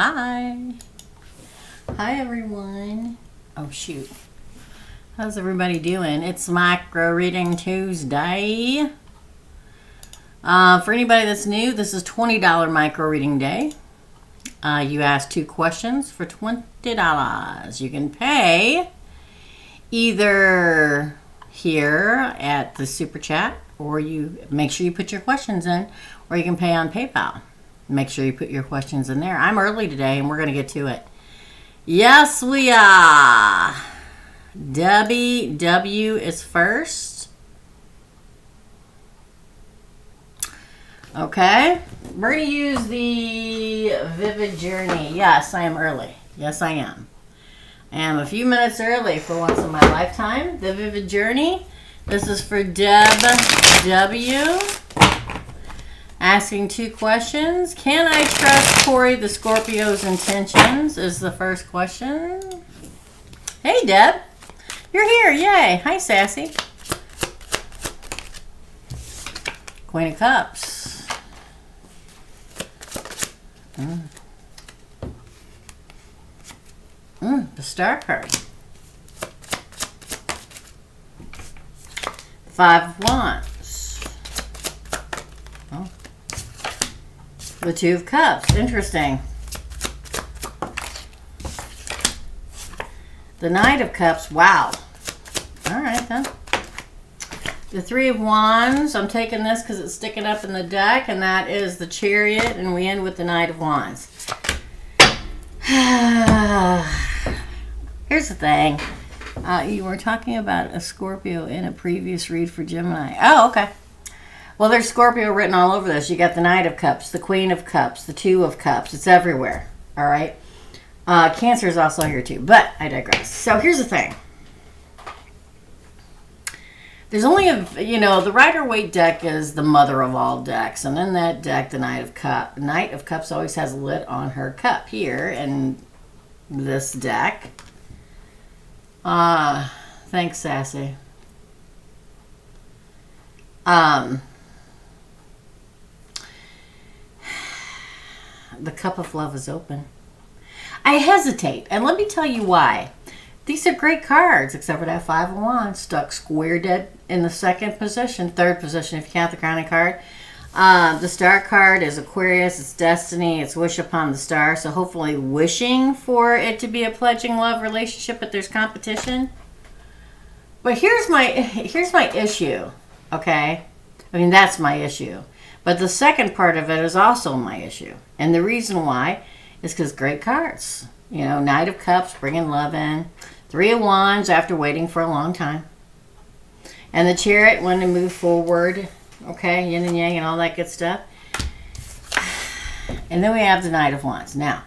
Hi. Hi, everyone. Oh, shoot. How's everybody doing? It's Micro Reading Tuesday. For anybody that's new, this is $20 Micro Reading Day. You ask 2 questions for $20. You can pay either here at the Super Chat, or you make sure you put your questions in, or you can pay on PayPal. Make sure you put your questions in there. I'm early today, and we're going to get to it. Yes, we are. W is first. Okay. We're going to use the Vivid Journey. Yes, I am early. Yes, I am. I am a few minutes early for once in my lifetime. The Vivid Journey. This is for Deb W. Asking 2 questions. Can I trust Corey the Scorpio's intentions is the first question. Hey, Deb. You're here. Yay. Hi, Sassy. Queen of Cups. The Star card. 5 of Wands. Oh. The 2 of Cups. Interesting. The Knight of Cups. Wow. All right, then. The 3 of Wands. I'm taking this because it's sticking up in the deck, and that is the Chariot, and we end with the Knight of Wands. Here's the thing. You were talking about a Scorpio in a previous read for Gemini. Oh, okay. Well, there's Scorpio written all over this. You got the Knight of Cups, the Queen of Cups, the 2 of Cups. It's everywhere. All right. Cancer is also here too, but I digress. So here's the thing. There's only the Rider-Waite deck is the mother of all decks, and in that deck, the Knight of Cups always has a lid on her cup here in this deck. Thanks, Sassy. The cup of love is open. I hesitate, and let me tell you why. These are great cards, except for that 5 of Wands stuck square dead in the second position, third position if you count the crowning card. The Star card is Aquarius, it's destiny, it's wish upon the star, so hopefully wishing for it to be a pledging love relationship, but there's competition. But here's my issue, okay? I mean, that's my issue. But the second part of it is also my issue. And the reason why is because great cards. You know, Knight of Cups, bringing love in. 3 of Wands after waiting for a long time. And the Chariot, wanting to move forward. Okay, yin and yang and all that good stuff. And then we have the Knight of Wands. Now,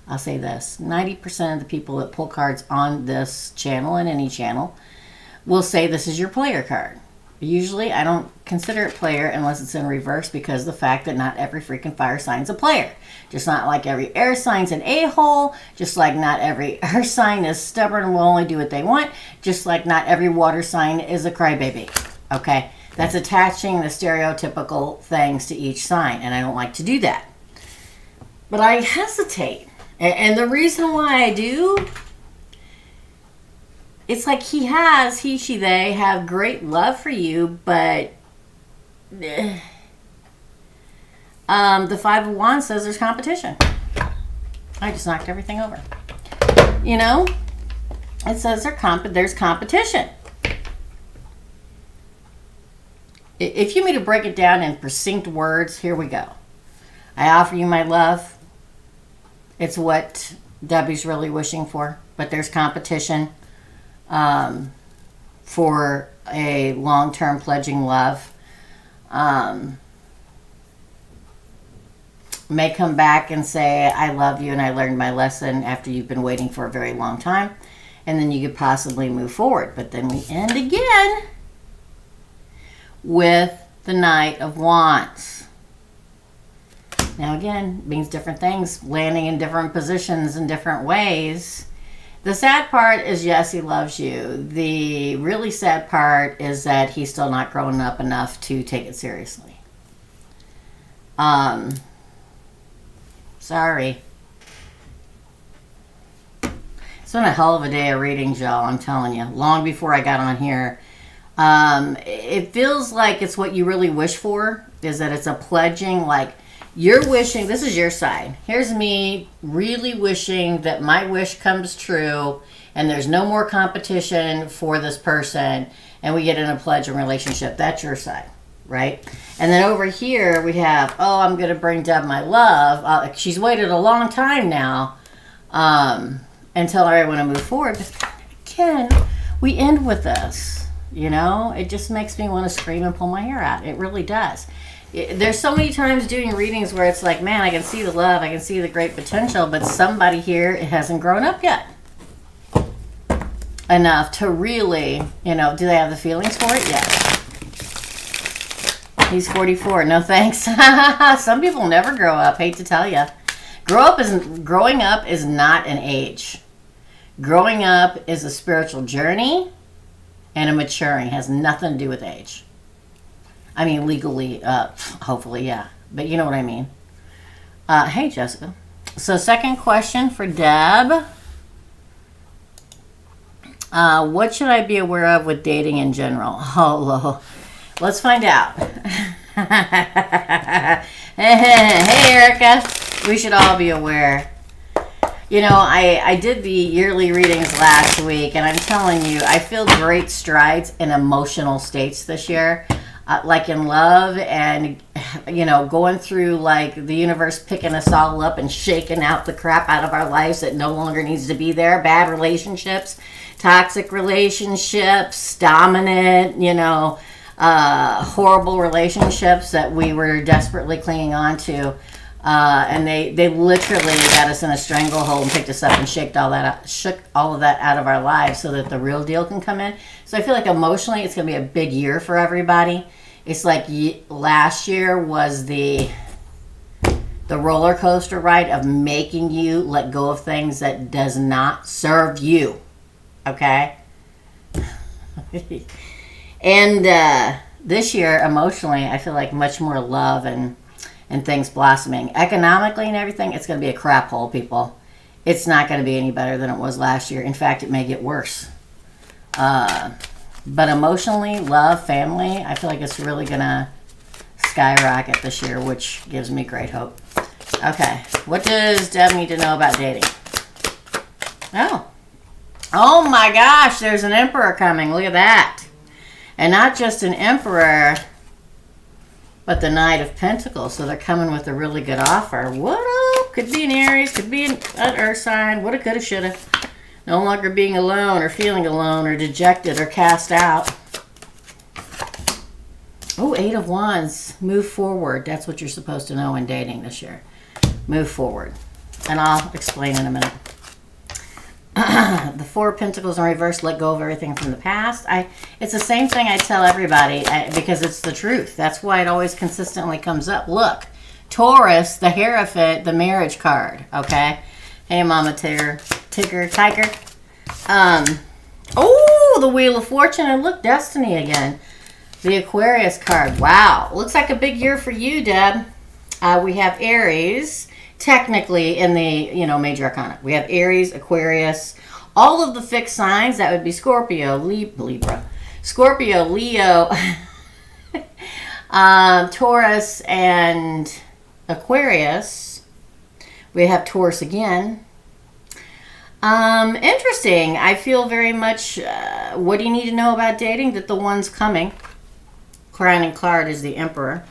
I'll say this. 90% of the people that pull cards on this channel and any channel will say this is your player card. Usually, I don't consider it player unless it's in reverse because of the fact that not every freaking fire sign's a player. Just not like every air sign's an a-hole. Just like not every earth sign is stubborn and will only do what they want. Just like not every water sign is a crybaby. Okay? That's attaching the stereotypical things to each sign, and I don't like to do that. But I hesitate. And the reason why I do, it's like he, she, they have great love for you, but the 5 of Wands says there's competition. I just knocked everything over. You know, it says there's competition. If you need me to break it down in succinct words, here we go. I offer you my love. It's what Debbie's really wishing for, but there's competition. For a long-term pledging love. May come back and say, I love you and I learned my lesson after you've been waiting for a very long time. And then you could possibly move forward. But then we end again with the Knight of Wands. Now again, means different things, landing in different positions in different ways. The sad part is, yes, he loves you. The really sad part is that he's still not grown up enough to take it seriously. Sorry. It's been a hell of a day of readings, y'all, I'm telling you. Long before I got on here. It feels like it's what you really wish for, is that it's a pledging, like you're wishing, this is your side. Here's me really wishing that my wish comes true and there's no more competition for this person and we get in a pledge and relationship. That's your side, right? And then over here we have, oh, I'm going to bring Deb my love. She's waited a long time now until I want to move forward. But again, we end with this. You know, it just makes me want to scream and pull my hair out. It really does. There's so many times doing readings where it's like, man, I can see the love, I can see the great potential, but somebody here hasn't grown up yet enough to really, you know, do they have the feelings for it? Yes. He's 44. No thanks. Some people never grow up. Hate to tell you. Growing up is not an age. Growing up is a spiritual journey. And a maturing has nothing to do with age. I mean, legally, hopefully, yeah. But you know what I mean. Hey, Jessica. So second question for Deb. What should I be aware of with dating in general? Oh, let's find out. Hey, Erica. We should all be aware. You know, I did the yearly readings last week, and I'm telling you, I feel great strides in emotional states this year. Like in love and, you know, going through like the universe picking us all up and shaking out the crap out of our lives that no longer needs to be there. Bad relationships, toxic relationships, dominant, you know, horrible relationships that we were desperately clinging on to. And they literally got us in a stranglehold and picked us up and shook all of that out of our lives so that the real deal can come in. So I feel like emotionally it's going to be a big year for everybody. It's like last year was the roller coaster ride of making you let go of things that does not serve you. Okay? And this year, emotionally, I feel like much more love and things blossoming. Economically and everything, it's going to be a crap hole, people. It's not going to be any better than it was last year. In fact, it may get worse. But emotionally, love, family, I feel like it's really going to skyrocket this year, which gives me great hope. Okay, what does Deb need to know about dating? Oh my gosh, there's an emperor coming. Look at that. And not just an emperor, but the Knight of Pentacles. So they're coming with a really good offer. What up? Could be an Aries, could be an Earth sign. Woulda, coulda, shoulda. No longer being alone or feeling alone or dejected or cast out. Oh, Eight of Wands. Move forward. That's what you're supposed to know in dating this year. Move forward. And I'll explain in a minute. The Four of Pentacles in reverse, let go of everything from the past. It's the same thing I tell everybody because it's the truth. That's why it always consistently comes up. Look, Taurus, the Hierophant, the marriage card. Okay. Hey, Mama Tiger. Oh, the Wheel of Fortune. And look, Destiny again. The Aquarius card. Wow. Looks like a big year for you, Deb. We have Aries. Technically in the, major arcana. We have Aries, Aquarius, all of the fixed signs. That would be Scorpio, Libra, Scorpio, Leo, Taurus, and Aquarius. We have Taurus again. Interesting. I feel very much, what do you need to know about dating? That the one's coming. Crowning card is the Emperor.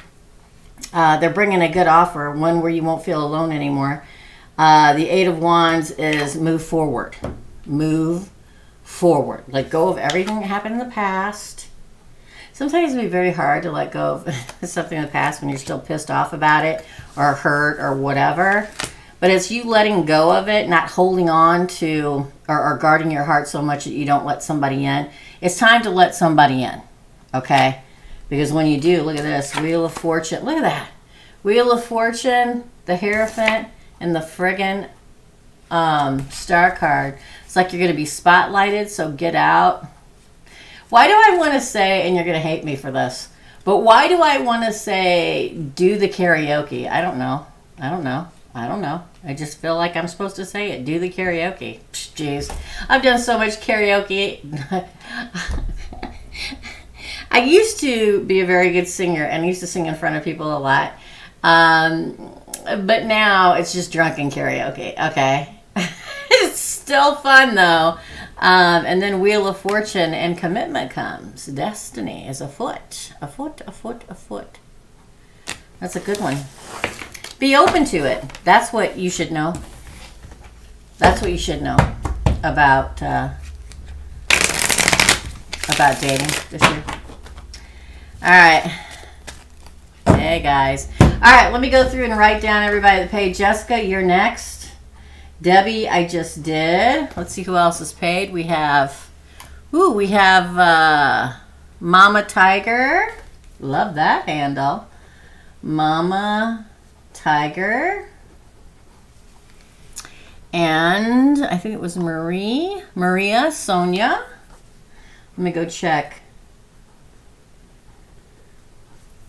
They're bringing a good offer, one where you won't feel alone anymore. The Eight of Wands is move forward. Move forward. Let go of everything that happened in the past. Sometimes it can be very hard to let go of something in the past when you're still pissed off about it or hurt or whatever. But it's you letting go of it, not holding on to or guarding your heart so much that you don't let somebody in. It's time to let somebody in, okay? Because when you do, look at this, Wheel of Fortune. Look at that. Wheel of Fortune, the Hierophant, and the friggin' Star card. It's like you're going to be spotlighted, so get out. Why do I want to say, and you're going to hate me for this, but why do I want to say do the karaoke? I don't know. I don't know. I just feel like I'm supposed to say it. Do the karaoke. Jeez. I've done so much karaoke. I used to be a very good singer and used to sing in front of people a lot. But now it's just drunken karaoke. Okay. It's still fun though. And then Wheel of Fortune and commitment comes. Destiny is afoot. Afoot, afoot, afoot. That's a good one. Be open to it. That's what you should know. That's what you should know about dating this year. All right. Hey, guys. All right, let me go through and write down everybody that paid. Jessica, you're next. Debbie, I just did. Let's see who else is paid. We have Mama Tiger. Love that handle. Mama Tiger. And I think it was Maria, Sonia. Let me go check.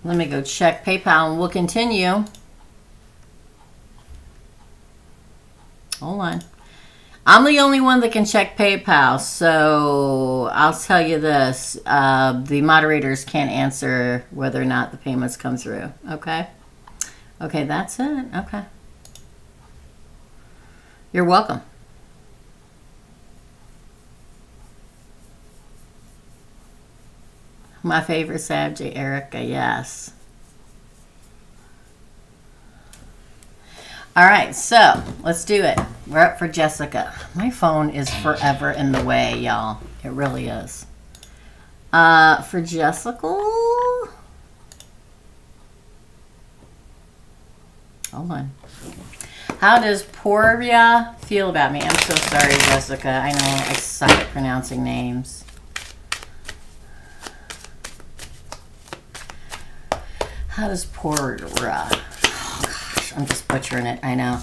PayPal and we'll continue. Hold on. I'm the only one that can check PayPal, so I'll tell you this. The moderators can't answer whether or not the payments come through. Okay? Okay, that's it. Okay. You're welcome. My favorite subject, Erica, yes. All right, so let's do it. We're up for Jessica. My phone is forever in the way, y'all. It really is. For Jessica, hold on. How does Poria feel about me? I'm so sorry, Jessica. I know I suck at pronouncing names. How does Poria? Oh gosh, I'm just butchering it. I know.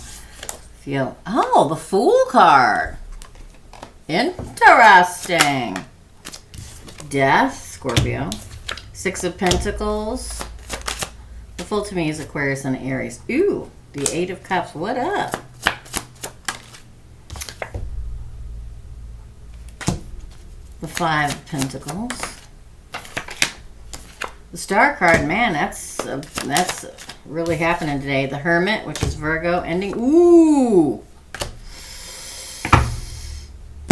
Feel. Oh, the Fool card. Interesting. Death, Scorpio. Six of Pentacles. The Fool to me is Aquarius and Aries. Ooh, the Eight of Cups. What up? The Five of Pentacles. The Star card, man, that's really happening today. The Hermit, which is Virgo, ending. Ooh!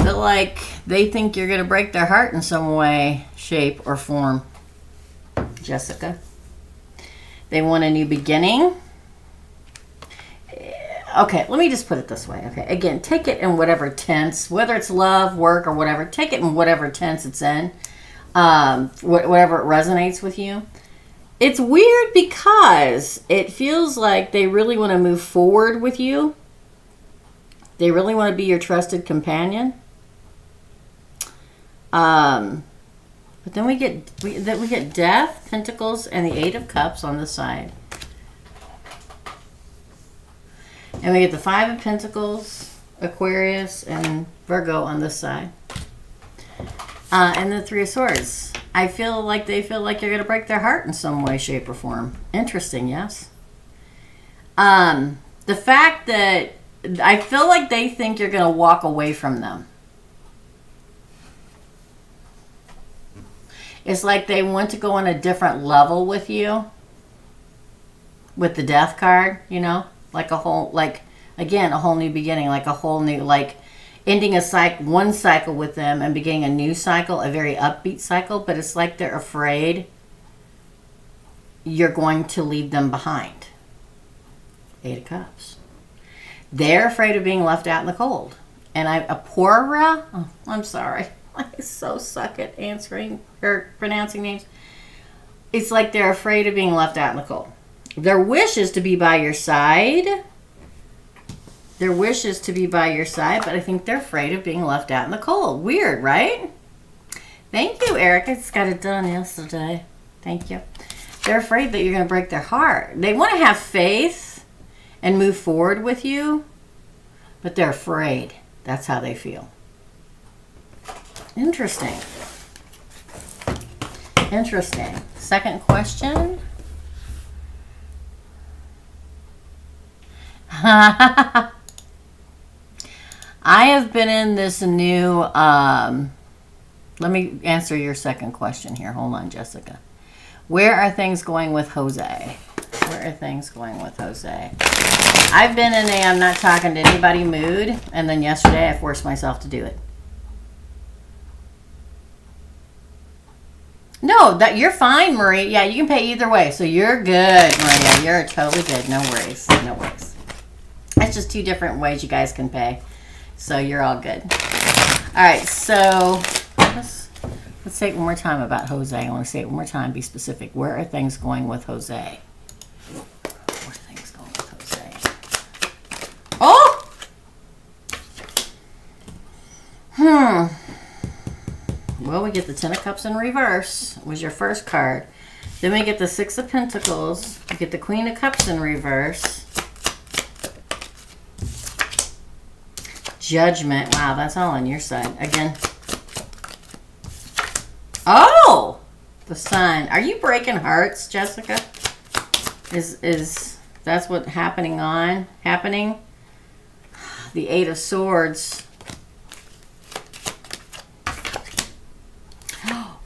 Feel like they think you're going to break their heart in some way, shape, or form. Jessica. They want a new beginning. Okay, let me just put it this way. Okay, again, take it in whatever tense, whether it's love, work, or whatever. Take it in whatever tense it's in. Whatever it resonates with you. It's weird because it feels like they really want to move forward with you. They really want to be your trusted companion. But then we get Death, Pentacles, and the Eight of Cups on the side. And we get the Five of Pentacles, Aquarius, and Virgo on this side. And the Three of Swords. I feel like they feel like you're going to break their heart in some way, shape, or form. Interesting, yes? The fact that I feel like they think you're going to walk away from them. It's like they want to go on a different level with you. With the Death card, you know? Like a whole, like, again, a whole new beginning. Like a whole new, like, ending one cycle with them and beginning a new cycle, a very upbeat cycle, but it's like they're afraid you're going to leave them behind. Eight of Cups. They're afraid of being left out in the cold. And I'm sorry. I so suck at answering or pronouncing names. It's like they're afraid of being left out in the cold. Their wish is to be by your side. Their wish is to be by your side, but I think they're afraid of being left out in the cold. Weird, right? Thank you, Erica. Just got it done yesterday. Thank you. They're afraid that you're going to break their heart. They want to have faith and move forward with you, but they're afraid. That's how they feel. Interesting. Interesting. Second question. I have been in this new, let me answer your second question here. Hold on, Jessica. Where are things going with Jose? Where are things going with Jose? I've been in a I'm not talking to anybody mood, and then yesterday I forced myself to do it. No, that you're fine, Marie. Yeah, you can pay either way, so you're good, Maria. You're totally good. No worries. No worries. That's just two different ways you guys can pay, so you're all good. All right, so let's say it one more time about Jose. I want to say it one more time. Be specific. Where are things going with Jose? Where are things going with Jose? Oh! Well, we get the Ten of Cups in reverse. Was your first card. Then we get the Six of Pentacles. We get the Queen of Cups in reverse. Judgment. Wow, that's all on your side. Again. Oh! The Sun. Are you breaking hearts, Jessica? Is that's what happening? The Eight of Swords.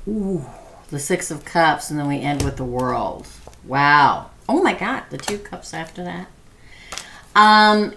Ooh, the Six of Cups, and then we end with the World. Wow. Oh my God, the Two Cups after that.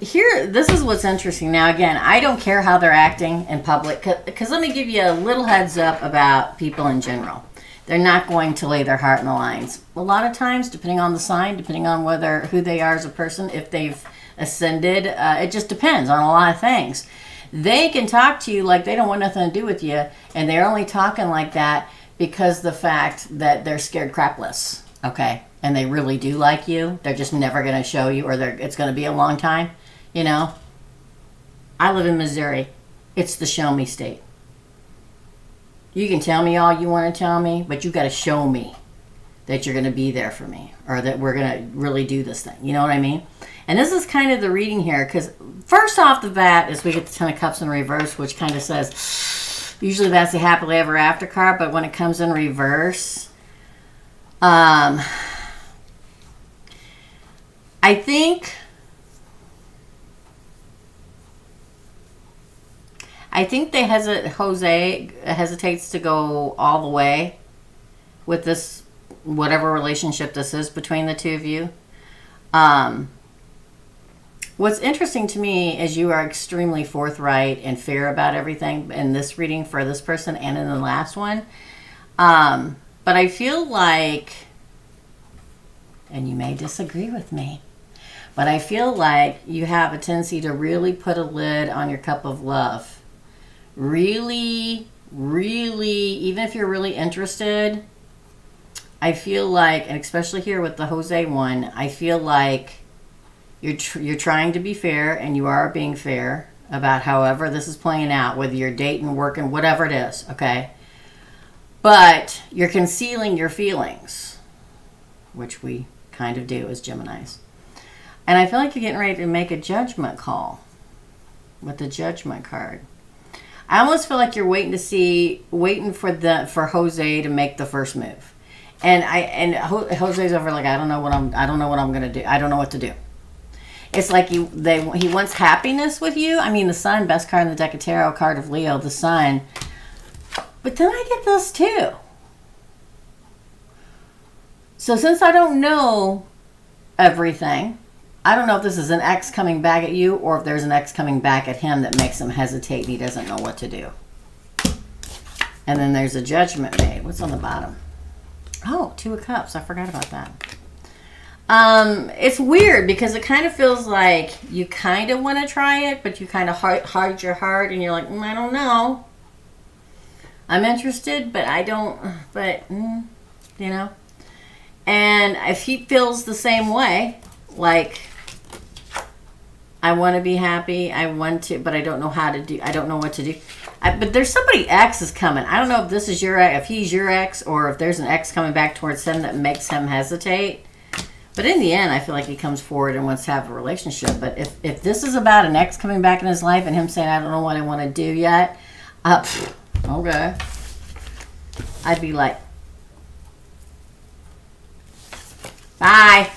Here, this is what's interesting. Now, again, I don't care how they're acting in public, because let me give you a little heads up about people in general. They're not going to lay their heart in the lines. A lot of times, depending on the sign, depending on who they are as a person, if they've ascended, it just depends on a lot of things. They can talk to you like they don't want nothing to do with you, and they're only talking like that because the fact that they're scared crapless, okay? And they really do like you. They're just never going to show you, or it's going to be a long time, you know? I live in Missouri. It's the show me state. You can tell me all you want to tell me, but you got to show me that you're going to be there for me, or that we're going to really do this thing. You know what I mean? And this is kind of the reading here, because first off the bat is we get the Ten of Cups in reverse, which kind of says, usually that's a happily ever after card, but when it comes in reverse, I think Jose hesitates to go all the way with this, whatever relationship this is between the two of you. What's interesting to me is you are extremely forthright and fair about everything in this reading for this person and in the last one. But I feel like, and you may disagree with me, but I feel like you have a tendency to really put a lid on your cup of love. Really, really, even if you're really interested, I feel like, and especially here with the Jose one, I feel like you're trying to be fair, and you are being fair about however this is playing out, whether you're dating, working, whatever it is, okay? But you're concealing your feelings, which we kind of do as Geminis. And I feel like you're getting ready to make a judgment call with the Judgment card. I almost feel like you're waiting for Jose to make the first move. And Jose's over like, I don't know what I'm gonna do. I don't know what to do. It's like he wants happiness with you. I mean, the Sun, best card in the deck of tarot, card of Leo, the Sun. But then I get this too. So since I don't know everything, I don't know if this is an ex coming back at you, or if there's an ex coming back at him that makes him hesitate and he doesn't know what to do. And then there's a Judgment made. What's on the bottom? Oh, Two of Cups. I forgot about that. It's weird because it kind of feels like you kind of want to try it, but you kind of hide your heart and you're like, I don't know. I'm interested, but I don't, you know. And if he feels the same way, like, I want to be happy, I want to, but I don't know how to do, I don't know what to do. But there's somebody ex is coming. I don't know if this is your ex, if he's your ex, or if there's an ex coming back towards him that makes him hesitate. But in the end, I feel like he comes forward and wants to have a relationship. But if this is about an ex coming back in his life and him saying, I don't know what I want to do yet, okay. I'd be like, bye.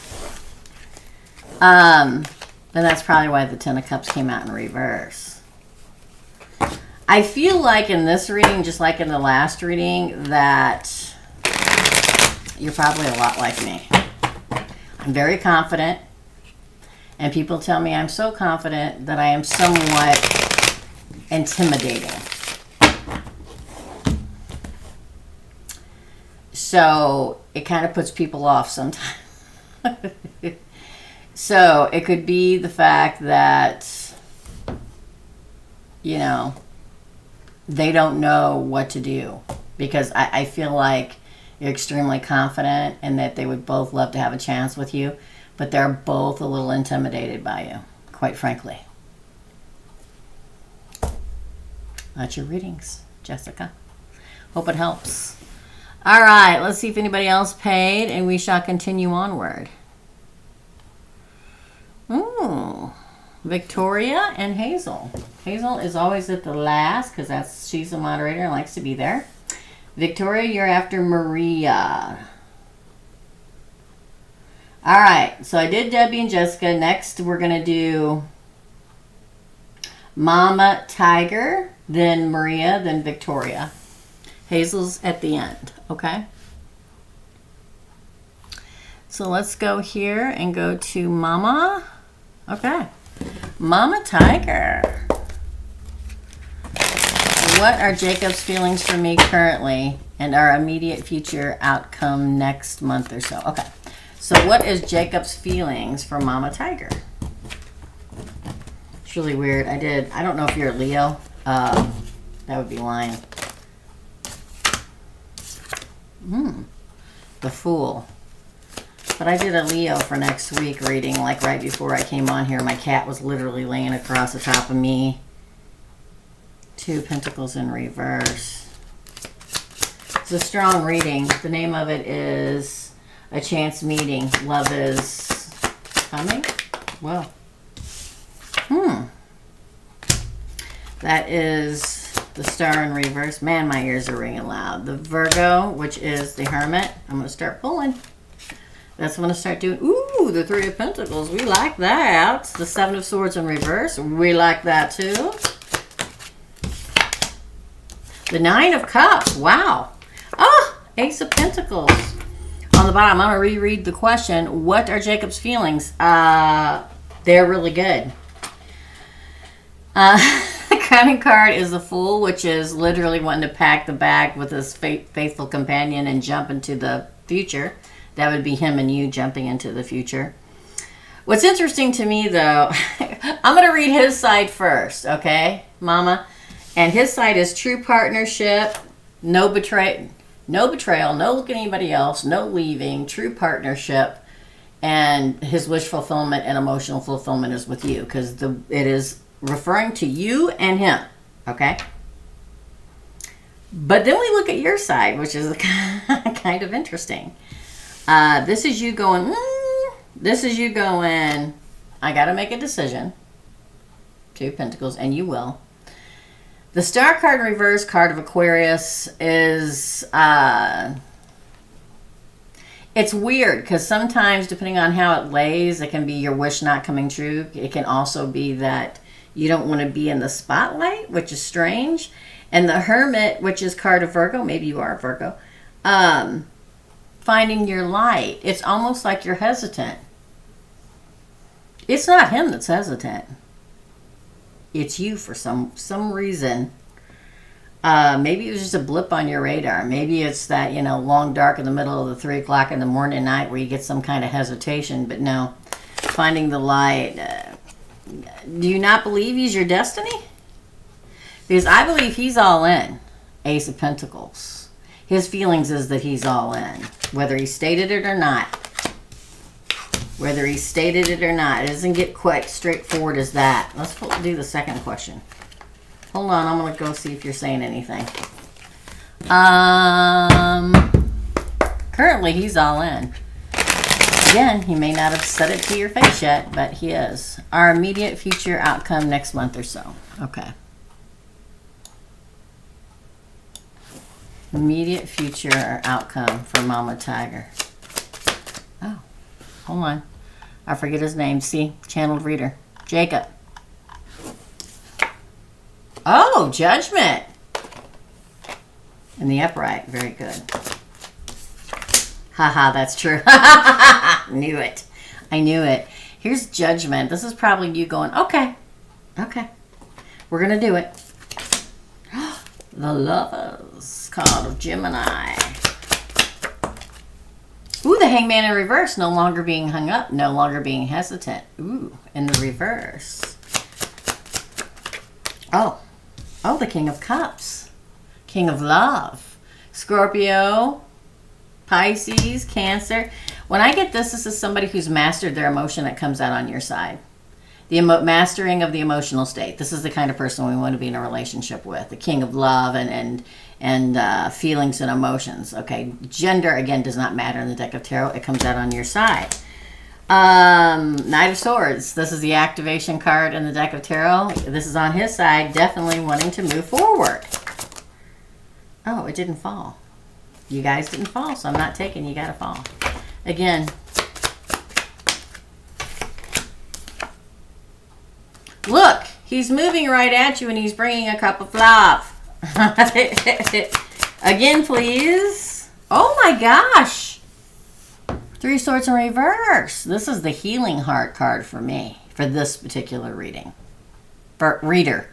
And that's probably why the Ten of Cups came out in reverse. I feel like in this reading, just like in the last reading, that you're probably a lot like me. I'm very confident. And people tell me I'm so confident that I am somewhat intimidating. So it kind of puts people off sometimes. So it could be the fact that, you know, they don't know what to do. Because I feel like you're extremely confident and that they would both love to have a chance with you. But they're both a little intimidated by you, quite frankly. That's your readings, Jessica. Hope it helps. All right, let's see if anybody else paid, and we shall continue onward. Ooh, Victoria and Hazel. Hazel is always at the last because she's a moderator and likes to be there. Victoria, you're after Maria. All right, so I did Debbie and Jessica. Next, we're going to do Mama Tiger, then Maria, then Victoria. Hazel's at the end, okay? So let's go here and go to Mama. Okay. Mama Tiger. What are Jacob's feelings for me currently and our immediate future outcome next month or so? Okay. So what is Jacob's feelings for Mama Tiger? It's really weird. I don't know if you're a Leo. That would be lying. The Fool. But I did a Leo for next week reading, like right before I came on here. My cat was literally laying across the top of me. Two Pentacles in reverse. It's a strong reading. The name of it is A Chance Meeting. Love is coming? Well. That is the Star in reverse. Man, my ears are ringing loud. The Virgo, which is the Hermit. I'm going to start pulling. That's what I'm going to start doing. Ooh, the Three of Pentacles. We like that. The Seven of Swords in reverse. We like that too. The Nine of Cups. Wow. Oh, Ace of Pentacles. On the bottom, I'm going to reread the question. What are Jacob's feelings? They're really good. The Crowning card is the Fool, which is literally wanting to pack the bag with his faithful companion and jump into the future. That would be him and you jumping into the future. What's interesting to me, though, I'm going to read his side first, okay, Mama? And his side is true partnership, no betrayal, no look at anybody else, no leaving, true partnership, and his wish fulfillment and emotional fulfillment is with you because it is referring to you and him, okay? But then we look at your side, which is kind of interesting. This is you going, this is you going, I got to make a decision. Two of Pentacles, and you will. The Star card in reverse, card of Aquarius, is, it's weird because sometimes, depending on how it lays, it can be your wish not coming true. It can also be that you don't want to be in the spotlight, which is strange. And the Hermit, which is card of Virgo, maybe you are a Virgo, finding your light. It's almost like you're hesitant. It's not him that's hesitant. It's you for some reason. Maybe it was just a blip on your radar. Maybe it's that, long dark in the middle of the 3 o'clock in the morning night where you get some kind of hesitation. But no, finding the light. Do you not believe he's your destiny? Because I believe he's all in. Ace of Pentacles. His feelings is that he's all in. Whether he stated it or not. Whether he stated it or not. It doesn't get quite straightforward as that. Let's do the second question. Hold on, I'm going to go see if you're saying anything. Currently, he's all in. Again, he may not have said it to your face yet, but he is. Our immediate future outcome next month or so. Okay. Immediate future outcome for Mama Tiger. Oh, hold on. I forget his name. See? Channeled reader. Jacob. Oh, Judgment. In the upright. Very good. Haha, that's true. Knew it. I knew it. Here's Judgment. This is probably you going, okay. Okay. We're going to do it. The Lovers card of Gemini. Ooh, the Hangman in reverse. No longer being hung up. No longer being hesitant. Ooh, in the reverse. Oh. Oh, the King of Cups. King of Love. Scorpio. Pisces. Cancer. When I get this, this is somebody who's mastered their emotion that comes out on your side. The mastering of the emotional state. This is the kind of person we want to be in a relationship with. The King of Love and feelings and emotions. Okay, gender, again, does not matter in the deck of tarot. It comes out on your side. Knight of Swords. This is the activation card in the deck of tarot. This is on his side, definitely wanting to move forward. Oh, it didn't fall. You guys didn't fall, so I'm not taking. You got to fall. Again. Look, he's moving right at you and he's bringing a cup of love. Again, please. Oh my gosh. Three of Swords in reverse. This is the Healing Heart card for me, for this particular reading. For reader.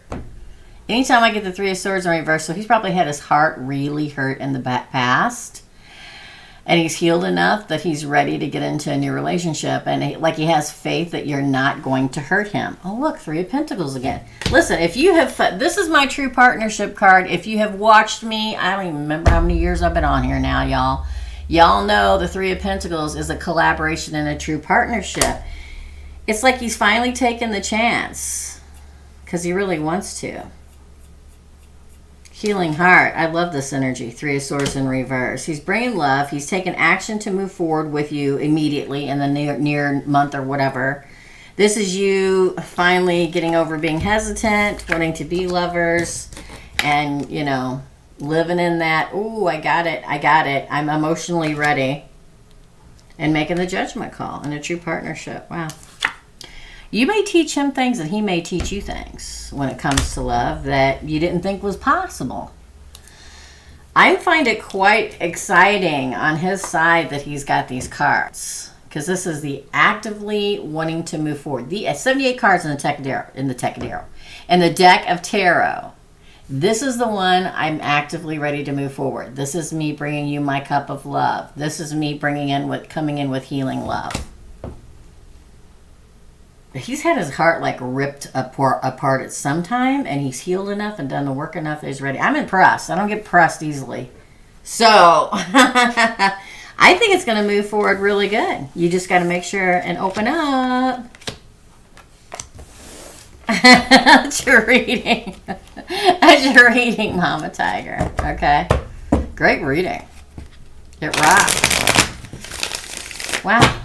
Anytime I get the Three of Swords in reverse, so he's probably had his heart really hurt in the past. And he's healed enough that he's ready to get into a new relationship. And he has faith that you're not going to hurt him. Oh, look, Three of Pentacles again. Listen, if you have... This is my true partnership card. If you have watched me, I don't even remember how many years I've been on here now, y'all. Y'all know the Three of Pentacles is a collaboration and a true partnership. It's like he's finally taken the chance. Because he really wants to. Healing Heart. I love this energy. Three of Swords in reverse. He's bringing love. He's taken action to move forward with you immediately in the near month or whatever. This is you finally getting over being hesitant, wanting to be lovers, and, you know, living in that, ooh, I got it, I'm emotionally ready, and making the judgment call in a true partnership. Wow. You may teach him things and he may teach you things when it comes to love that you didn't think was possible. I find it quite exciting on his side that he's got these cards, because this is the actively wanting to move forward. The 78 cards in the deck of tarot. And the deck of tarot. This is the one I'm actively ready to move forward. This is me bringing you my cup of love. This is me coming in with healing love. He's had his heart like ripped apart at some time, and he's healed enough and done the work enough that he's ready. I'm impressed. I don't get pressed easily. So, I think it's going to move forward really good. You just got to make sure and open up. That's your reading. That's your reading, Mama Tiger. Okay. Great reading. It rocks. Wow.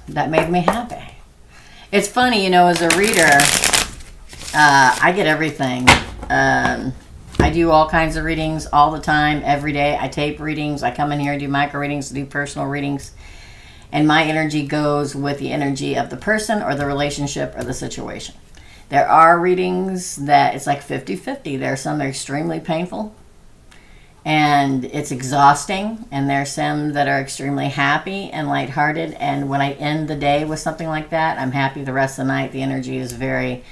That made me happy. It's funny, you know, as a reader, I get everything. I do all kinds of readings all the time, every day. I tape readings. I come in here and do micro readings, do personal readings. And my energy goes with the energy of the person or the relationship or the situation. There are readings that it's like 50-50. There are some that are extremely painful and it's exhausting, and there's some that are extremely happy and lighthearted, and when I end the day with something like that, I'm happy the rest of the night. The energy is very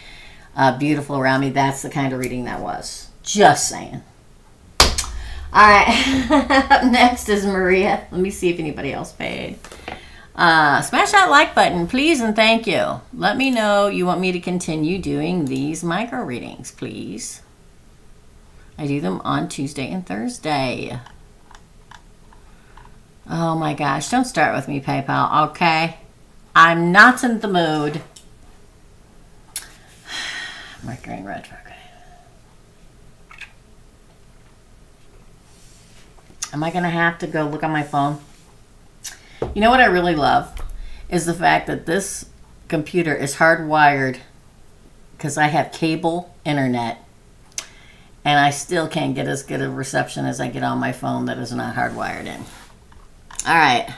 beautiful around me. That's the kind of reading that was. Just saying. Alright, up next is Maria. Let me see if anybody else paid. Smash that like button, please, and thank you. Let me know you want me to continue doing these micro readings, please. I do them on Tuesday and Thursday. Oh my gosh, don't start with me, PayPal, okay? I'm not in the mood. Mercury in retrograde. Am I going to have to go look on my phone? You know what I really love is the fact that this computer is hardwired because I have cable internet. And I still can't get as good a reception as I get on my phone that is not hardwired in. All right.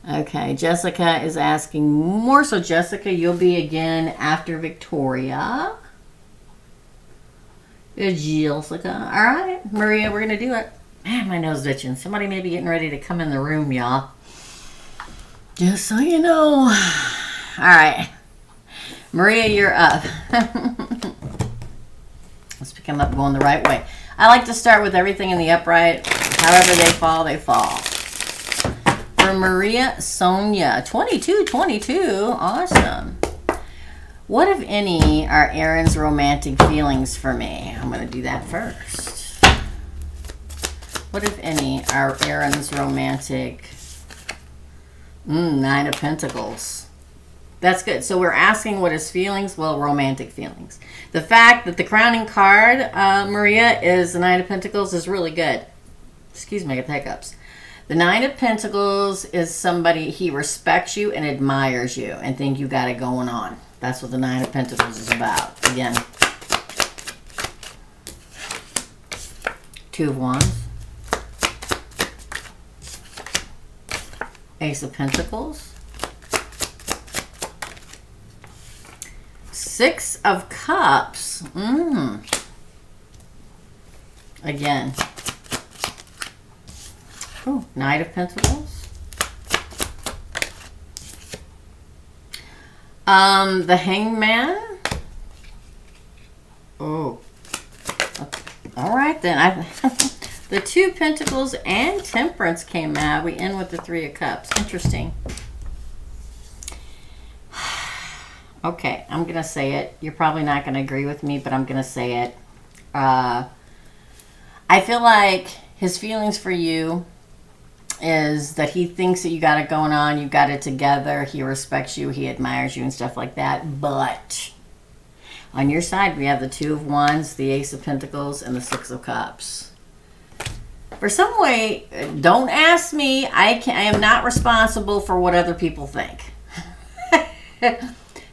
Okay, Jessica is asking more. So Jessica, you'll be again after Victoria. Jessica. All right, Maria, we're going to do it. Man, my nose itching. Somebody may be getting ready to come in the room, y'all. Just so you know. All right. Maria, you're up. Let's pick them up going the right way. I like to start with everything in the upright. However they fall, they fall. For Maria Sonia, 2222. Awesome. What, if any, are Aaron's romantic feelings for me? I'm going to do that first. What, if any, are Aaron's romantic... Nine of Pentacles. That's good. So we're asking what his feelings? Well, romantic feelings. The fact that the crowning card, Maria, is the Nine of Pentacles is really good. Excuse me, I get the hiccups. The Nine of Pentacles is somebody, he respects you and admires you and think you got it going on. That's what the Nine of Pentacles is about. Again. Two of Wands. Ace of Pentacles. Six of Cups. Again. Ooh, Knight of Pentacles. The Hangman. Oh. Okay. All right then. The Two Pentacles and Temperance came out. We end with the Three of Cups. Interesting. Okay, I'm going to say it. You're probably not going to agree with me, but I'm going to say it. I feel like his feelings for you is that he thinks that you got it going on, you got it together, he respects you, he admires you and stuff like that. But on your side, we have the Two of Wands, the Ace of Pentacles, and the Six of Cups. For some way, don't ask me. I am not responsible for what other people think. But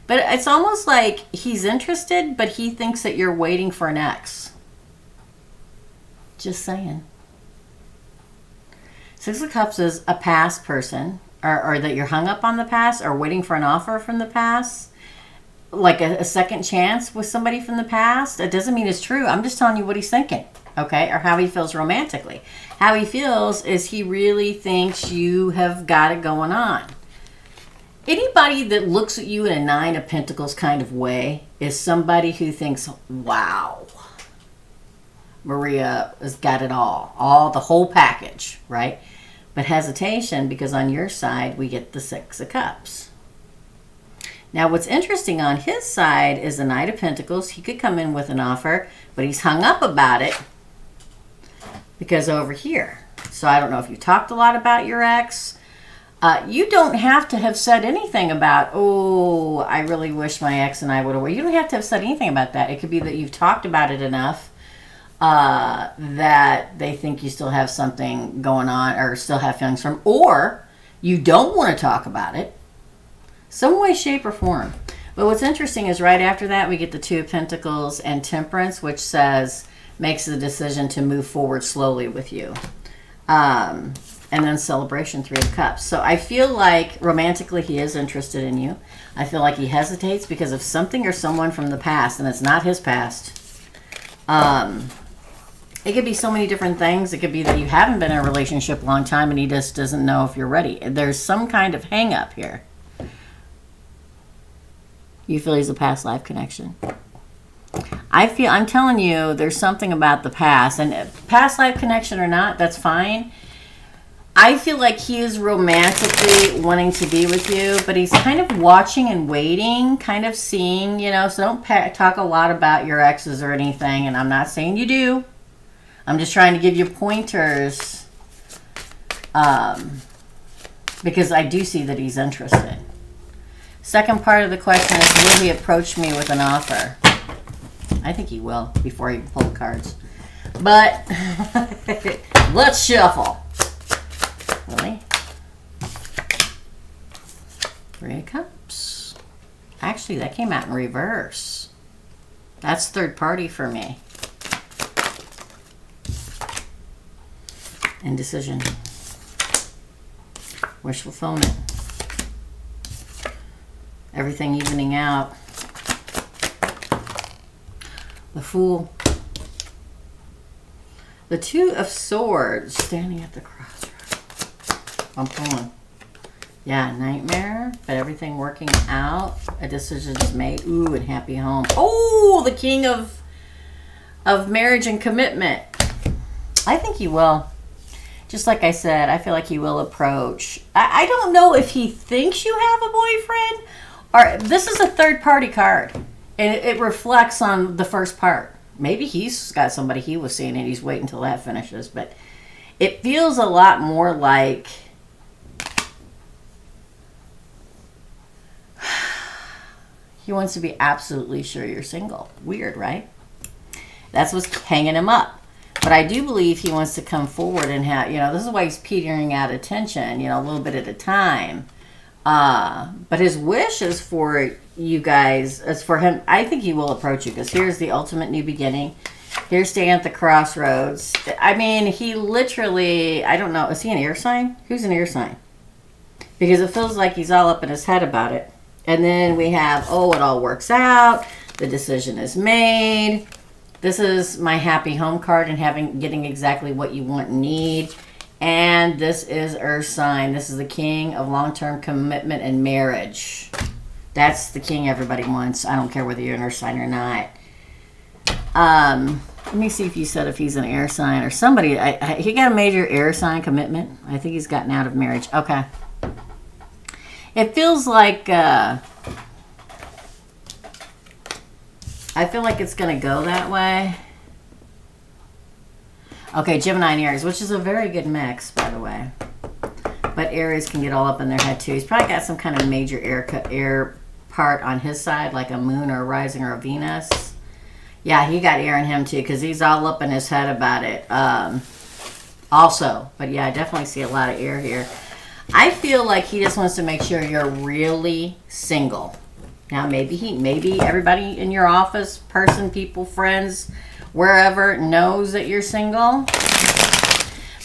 it's almost like he's interested, but he thinks that you're waiting for an ex. Just saying. Six of Cups is a past person, or that you're hung up on the past, or waiting for an offer from the past. Like a second chance with somebody from the past. It doesn't mean it's true. I'm just telling you what he's thinking. Okay, or how he feels romantically. How he feels is he really thinks you have got it going on. Anybody that looks at you in a Nine of Pentacles kind of way is somebody who thinks, wow, Maria has got it all the whole package, right? But hesitation, because on your side, we get the Six of Cups. Now, what's interesting on his side is the Knight of Pentacles. He could come in with an offer, but he's hung up about it. Because over here, so I don't know if you talked a lot about your ex. You don't have to have said anything about, oh, I really wish my ex and I would have. You don't have to have said anything about that. It could be that you've talked about it enough that they think you still have something going on or still have feelings from, or you don't want to talk about it. Some way, shape, or form. But what's interesting is right after that, we get the Two of Pentacles and Temperance, which says, makes the decision to move forward slowly with you. And then Celebration, Three of Cups. So I feel like romantically he is interested in you. I feel like he hesitates because of something or someone from the past, and it's not his past. It could be so many different things. It could be that you haven't been in a relationship a long time and he just doesn't know if you're ready. There's some kind of hang up here. You feel he's a past life connection. I'm telling you, there's something about the past, and past life connection or not, that's fine. I feel like he is romantically wanting to be with you, but he's kind of watching and waiting, kind of seeing, you know, so don't talk a lot about your exes or anything, and I'm not saying you do. I'm just trying to give you pointers, because I do see that he's interested. Second part of the question is, will he approach me with an offer? I think he will before he pull the cards. But let's shuffle. Really? Three of Cups. Actually, that came out in reverse. That's third party for me. Indecision. Wish fulfillment. Everything evening out. The Fool. The Two of Swords standing at the crossroads. I'm pulling. Yeah, nightmare, but everything working out. A decision is made. Ooh, and happy home. Oh, the King of marriage and commitment. I think he will. Just like I said, I feel like he will approach. I don't know if he thinks you have a boyfriend, or this is a third party card. And it reflects on the first part. Maybe he's got somebody he was seeing and he's waiting until that finishes. But it feels a lot more like he wants to be absolutely sure you're single. Weird, right? That's what's hanging him up. But I do believe he wants to come forward and have, this is why he's petering out attention, a little bit at a time. But his wish is for you guys, as for him. I think he will approach you because here's the ultimate new beginning. Here's staying at the crossroads. I mean, he literally, I don't know, is he an air sign? Who's an air sign? Because it feels like he's all up in his head about it. And then we have, oh, it all works out. The decision is made. This is my happy home card and getting exactly what you want and need. And this is Earth sign. This is the King of long-term commitment and marriage. That's the king everybody wants. I don't care whether you're an Earth sign or not. Let me see if you said if he's an air sign or somebody. He got a major air sign commitment. I think he's gotten out of marriage. Okay. It feels like I feel like it's going to go that way. Okay, Gemini and Aries, which is a very good mix, by the way. But Aries can get all up in their head, too. He's probably got some kind of major air part on his side, like a moon or a rising or a Venus. Yeah, he got air in him, too, because he's all up in his head about it also. But, yeah, I definitely see a lot of air here. I feel like he just wants to make sure you're really single. Now, maybe everybody in your office, people, friends, wherever knows that you're single.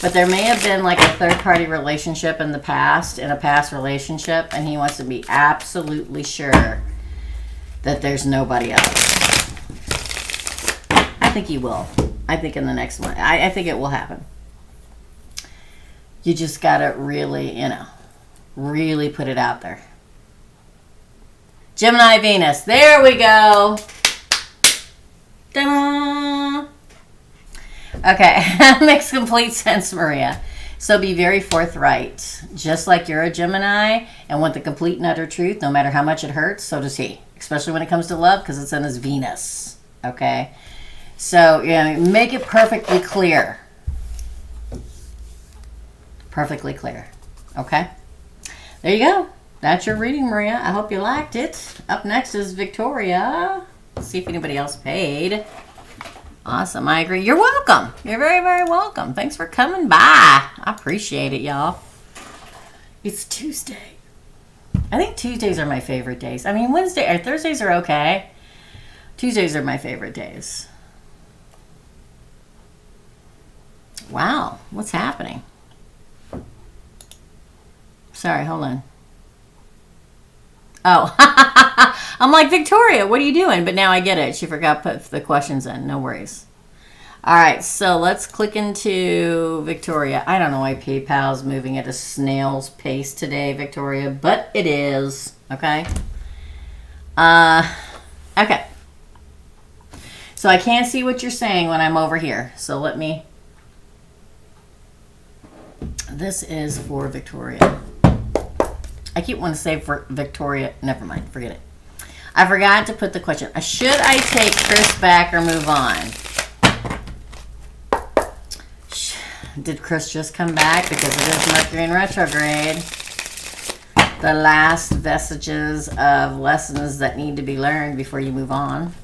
But there may have been like a third-party relationship in a past relationship, and he wants to be absolutely sure that there's nobody else. I think he will. I think in the next one. I think it will happen. You just got to really, really put it out there. Gemini, Venus. There we go. Ta-da! Okay, makes complete sense, Maria. So be very forthright. Just like you're a Gemini and want the complete and utter truth, no matter how much it hurts, so does he. Especially when it comes to love, because it's in his Venus. Okay? So, make it perfectly clear. Perfectly clear. Okay? There you go. That's your reading, Maria. I hope you liked it. Up next is Victoria. Let's see if anybody else paid. Awesome. I agree. You're welcome. You're very, very welcome. Thanks for coming by. I appreciate it, y'all. It's Tuesday. I think Tuesdays are my favorite days. I mean, Wednesday or Thursdays are okay. Tuesdays are my favorite days. Wow. What's happening? Sorry, hold on. Oh, I'm like, Victoria, what are you doing? But now I get it. She forgot to put the questions in. No worries. All right, so let's click into Victoria. I don't know why PayPal's moving at a snail's pace today, Victoria, but it is. Okay. Okay. So I can't see what you're saying when I'm over here. So let me. This is for Victoria. I keep wanting to say for Victoria. Never mind. Forget it. I forgot to put the question. Should I take Chris back or move on? Did Chris just come back? Because it is Mercury in retrograde. The last vestiges of lessons that need to be learned before you move on.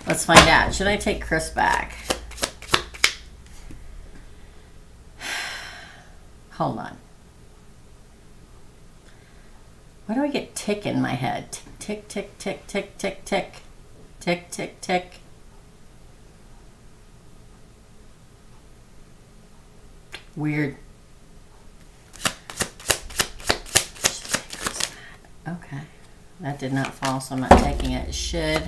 Let's find out. Should I take Chris back? Hold on. Why do I get tick in my head? Tick, tick, tick, tick, tick, tick. Tick, tick, tick. Weird. Okay. That did not fall, so I'm not taking it. Should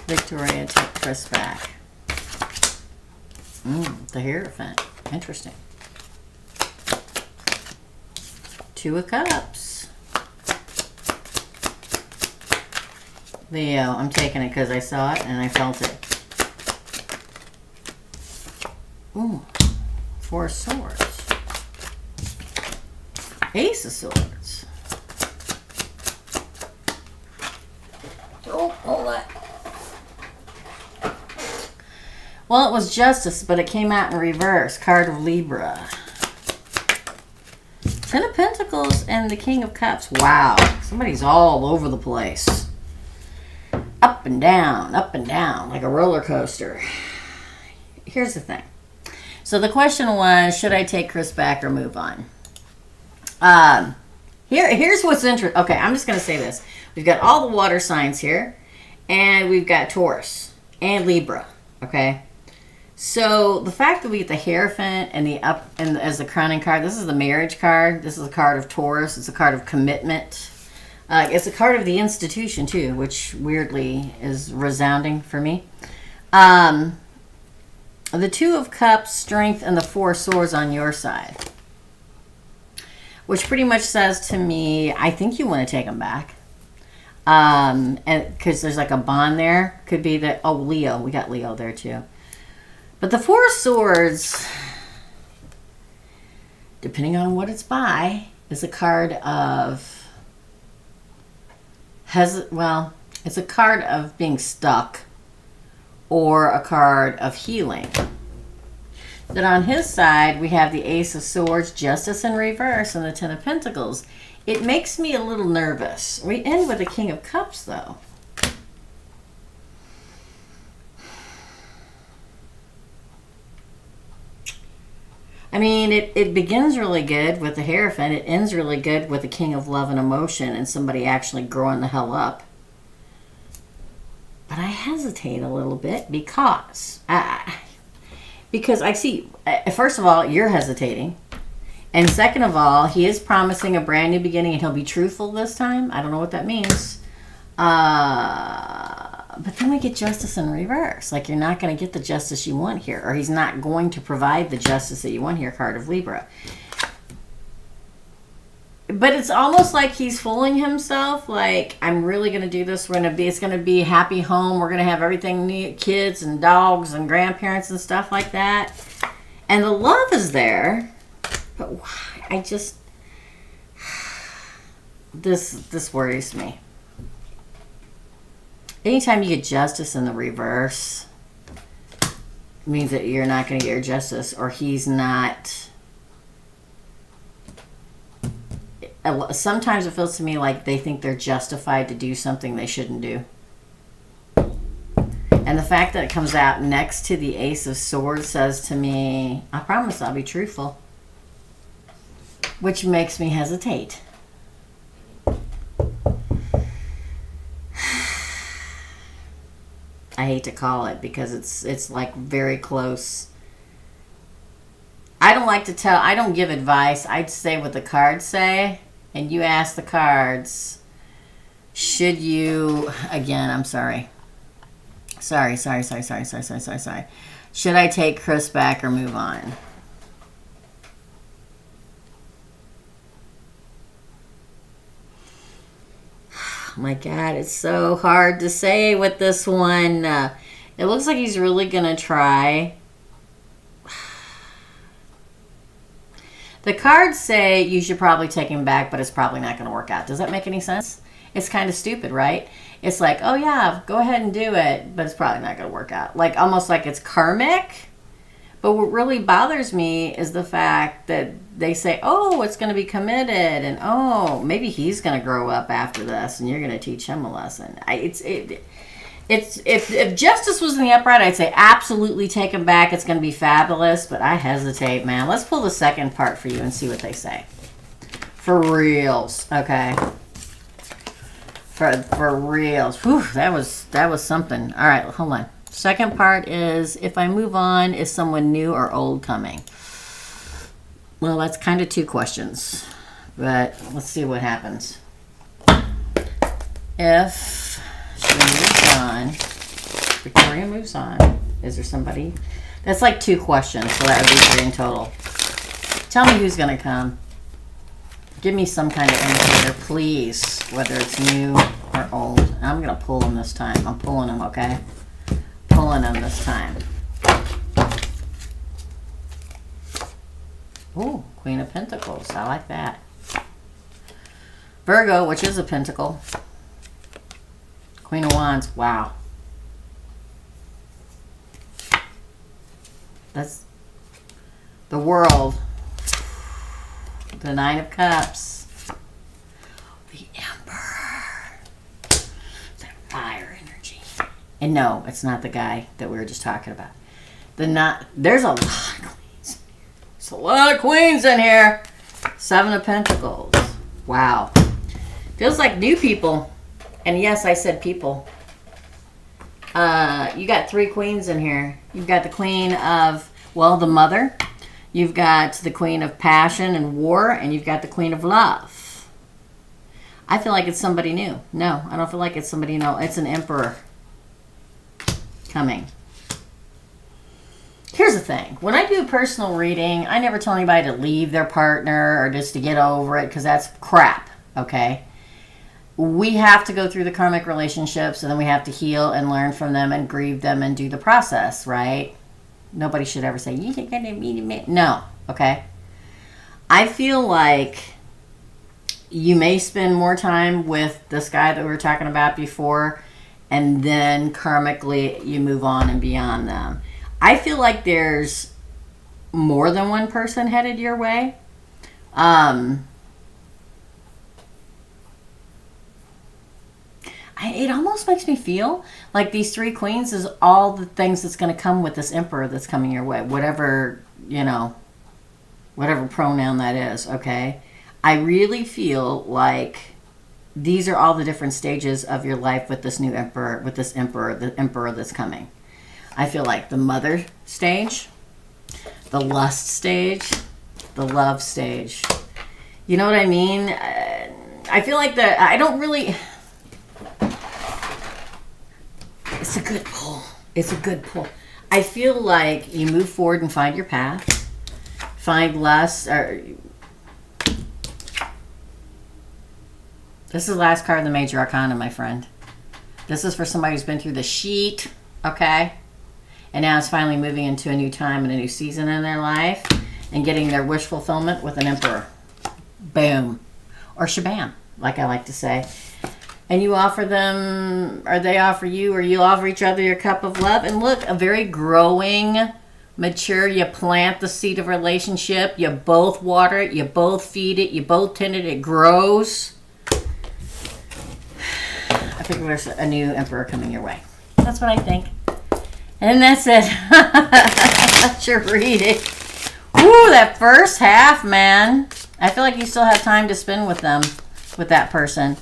Victoria take Chris back? The Hierophant. Interesting. Two of Cups. Leo, I'm taking it because I saw it and I felt it. Ooh, Four of Swords. Ace of Swords. Oh, hold on. Well, it was Justice, but it came out in reverse. Card of Libra. Ten of Pentacles and the King of Cups. Wow, somebody's all over the place. Up and down, like a roller coaster. Here's the thing. So the question was, should I take Chris back or move on? Here's what's interesting. Okay, I'm just going to say this. We've got all the water signs here, and we've got Taurus and Libra, okay? So the fact that we get the Hierophant and the up and as the crowning card, this is the marriage card. This is a card of Taurus. It's a card of commitment. It's a card of the institution too, which weirdly is resounding for me. The Two of Cups, Strength, and the Four of Swords on your side, which pretty much says to me, I think you want to take them back. And because there's like a bond there, could be that. Oh, Leo, we got Leo there too. But the Four of Swords, depending on what it's by, is a card of it's a card of being stuck or a card of healing. Then on his side, we have the Ace of Swords, Justice in reverse, and the Ten of Pentacles. It makes me a little nervous. We end with the King of Cups, though. I mean, it begins really good with the Hierophant. It ends really good with the King of Love and Emotion and somebody actually growing the hell up. But I hesitate a little bit because I see, first of all, you're hesitating. And second of all, he is promising a brand new beginning and he'll be truthful this time. I don't know what that means. But then we get Justice in reverse. Like, you're not going to get the justice you want here. Or he's not going to provide the justice that you want here, card of Libra. But it's almost like he's fooling himself. Like, I'm really going to do this. It's going to be a happy home. We're going to have everything, kids and dogs and grandparents and stuff like that. And the love is there. But I just... This worries me. Anytime you get Justice in the reverse, it means that you're not going to get your justice, or he's not. Sometimes it feels to me like they think they're justified to do something they shouldn't do. And the fact that it comes out next to the Ace of Swords says to me, I promise I'll be truthful. Which makes me hesitate. I hate to call it because it's like very close. I don't give advice. I'd say what the cards say, and you ask the cards, should you, again, I'm sorry. Sorry. Should I take Chris back or move on? My God, it's so hard to say with this one. It looks like he's really going to try. The cards say you should probably take him back, but it's probably not going to work out. Does that make any sense? It's kind of stupid, right? It's like, oh yeah, go ahead and do it, but it's probably not going to work out. Like, almost like it's karmic. But what really bothers me is the fact that they say, oh, it's going to be committed, and oh, maybe he's going to grow up after this, and you're going to teach him a lesson. If justice was in the upright, I'd say absolutely take him back. It's going to be fabulous, but I hesitate, man. Let's pull the second part for you and see what they say. For reals, okay? For reals. Whew, that was something. All right, hold on. Second part is, if I move on, is someone new or old coming? Well, that's kind of two questions. But let's see what happens. If she moves on, Victoria moves on, is there somebody? That's like 2 questions, so that would be 3 in total. Tell me who's going to come. Give me some kind of indicator, please, whether it's new or old. I'm going to pull them this time. I'm pulling them, okay? Pulling them this time. Ooh, Queen of Pentacles. I like that. Virgo, which is a pentacle. Queen of Wands. Wow. That's the World. The 9 of Cups. The Emperor. That fire energy. And no, it's not the guy that we were just talking about. There's a lot of queens. There's a lot of queens in here. 7 of Pentacles. Wow. Feels like new people. And yes, I said people. You got 3 queens in here. You've got the queen of, well, the mother. You've got the queen of passion and war. And you've got the queen of love. I feel like it's somebody new. No, I don't feel like it's somebody new. It's an emperor coming. Here's the thing. When I do a personal reading, I never tell anybody to leave their partner or just to get over it, because that's crap, okay? We have to go through the karmic relationships, and then we have to heal and learn from them and grieve them and do the process, right? Nobody should ever say, you think I didn't mean to. No, okay? I feel like you may spend more time with this guy that we were talking about before, and then karmically you move on and beyond them. I feel like there's more than one person headed your way. It almost makes me feel like these 3 queens is all the things that's going to come with this emperor that's coming your way. Whatever, whatever pronoun that is, okay? I really feel like these are all the different stages of your life with this new emperor, the emperor that's coming. I feel like the mother stage, the lust stage, the love stage. You know what I mean? I feel like I don't really... It's a good pull. It's a good pull. I feel like you move forward and find your path. Find lust. This is the last card of the Major Arcana, my friend. This is for somebody who's been through the sheet, okay? And now it's finally moving into a new time and a new season in their life and getting their wish fulfillment with an emperor. Boom. Or shabam, like I like to say. And you offer them, or they offer you, or you offer each other your cup of love. And look, a very growing, mature, you plant the seed of relationship. You both water it. You both feed it. You both tend it. It grows. I think there's a new emperor coming your way. That's what I think. And that's it. That's your reading. Ooh, that first half, man. I feel like you still have time to spend with them, with that person.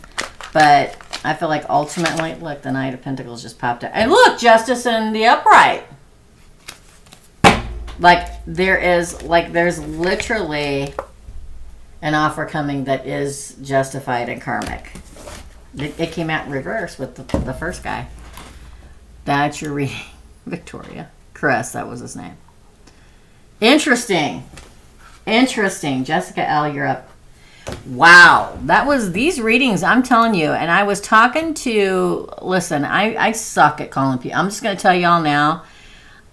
But I feel like ultimately, look, the Knight of Pentacles just popped out. And look, Justice in the upright. There's literally an offer coming that is justified and karmic. It came out in reverse with the first guy. That's your reading. Victoria. Chris, that was his name. Interesting. Interesting. Jessica L., you're up. Wow. That was these readings, I'm telling you. And I was talking to, listen, I suck at calling people. I'm just going to tell y'all now.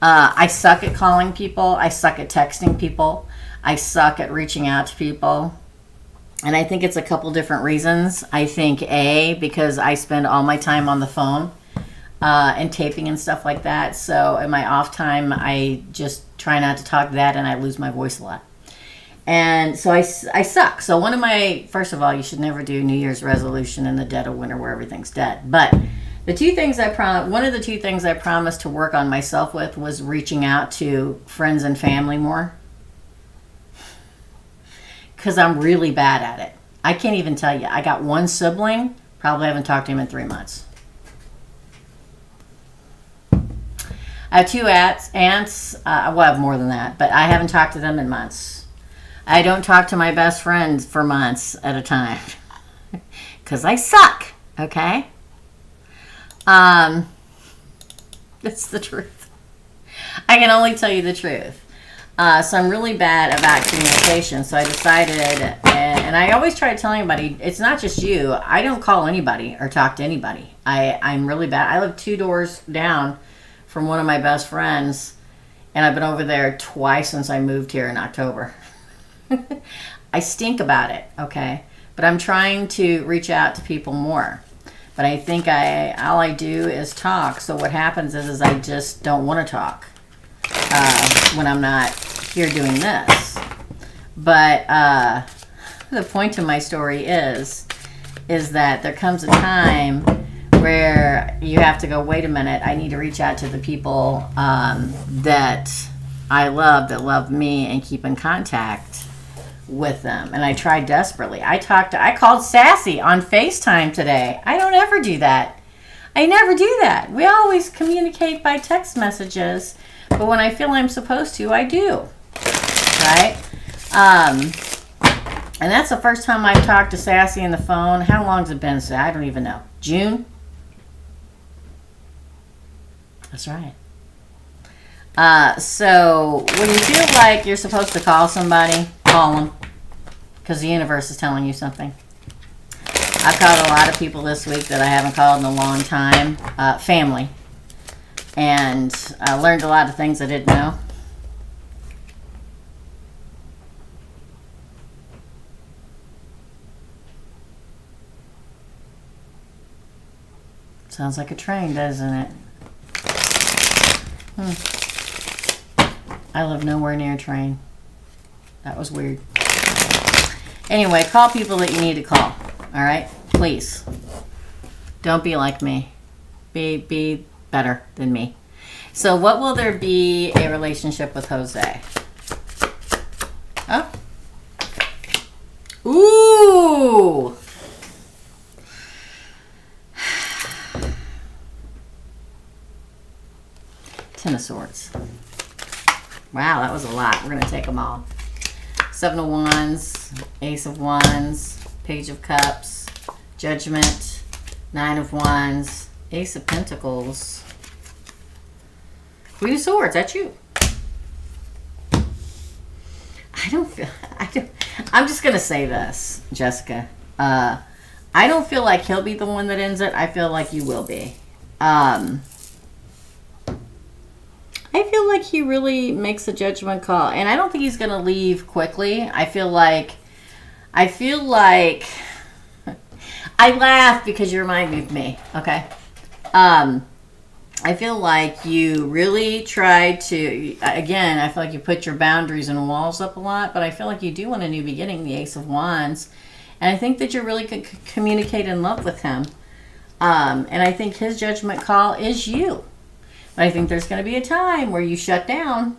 I suck at calling people. I suck at texting people. I suck at reaching out to people. And I think it's a couple different reasons. I think A, because I spend all my time on the phone. And taping and stuff like that. So in my off time, I just try not to talk that, and I lose my voice a lot. And so I suck. So first of all, you should never do New Year's resolution in the dead of winter where everything's dead. But one of the 2 things I promised to work on myself with was reaching out to friends and family more. Because I'm really bad at it. I can't even tell you. I got 1 sibling, probably haven't talked to him in 3 months. I have 2 aunts. I have more than that, but I haven't talked to them in months. I don't talk to my best friends for months at a time. Because I suck, okay? It's the truth. I can only tell you the truth. So I'm really bad about communication. So I decided, and I always try to tell anybody, it's not just you. I don't call anybody or talk to anybody. I'm really bad. I live 2 doors down from one of my best friends, and I've been over there twice since I moved here in October. I stink about it, okay? But I'm trying to reach out to people more. But I think all I do is talk. So what happens is I just don't want to talk when I'm not here doing this. But the point of my story is that there comes a time where you have to go, wait a minute, I need to reach out to the people that I love, that love me, and keep in contact with them. And I tried desperately. I called Sassy on FaceTime today. I don't ever do that. I never do that. We always communicate by text messages, but when I feel I'm supposed to, I do. Right? And that's the first time I've talked to Sassy on the phone. How long's it been? I don't even know. June? That's right. So when you feel like you're supposed to call somebody, call them, because the universe is telling you something. I've called a lot of people this week that I haven't called in a long time, family, and I learned a lot of things I didn't know. Sounds like a train, doesn't it? I live nowhere near a train. That was weird. Anyway, call people that you need to call. All right? Please. Don't be like me. Be better than me. So what will there be a relationship with Jose? Oh. Ooh. Ten of Swords. Wow, that was a lot. We're going to take them all. 7 of Wands, Ace of Wands, Page of Cups, Judgment, 9 of Wands, Ace of Pentacles, Queen of Swords. That's you. I'm just going to say this, Jessica. I don't feel like he'll be the one that ends it. I feel like you will be. I feel like he really makes a judgment call, and I don't think he's going to leave quickly. I feel like I laugh because you remind me of me, okay? I feel like you really try to, again, I feel like you put your boundaries and walls up a lot, but I feel like you do want a new beginning, the Ace of Wands, and I think that you're really going to communicate in love with him, and I think his judgment call is you. But I think there's going to be a time where you shut down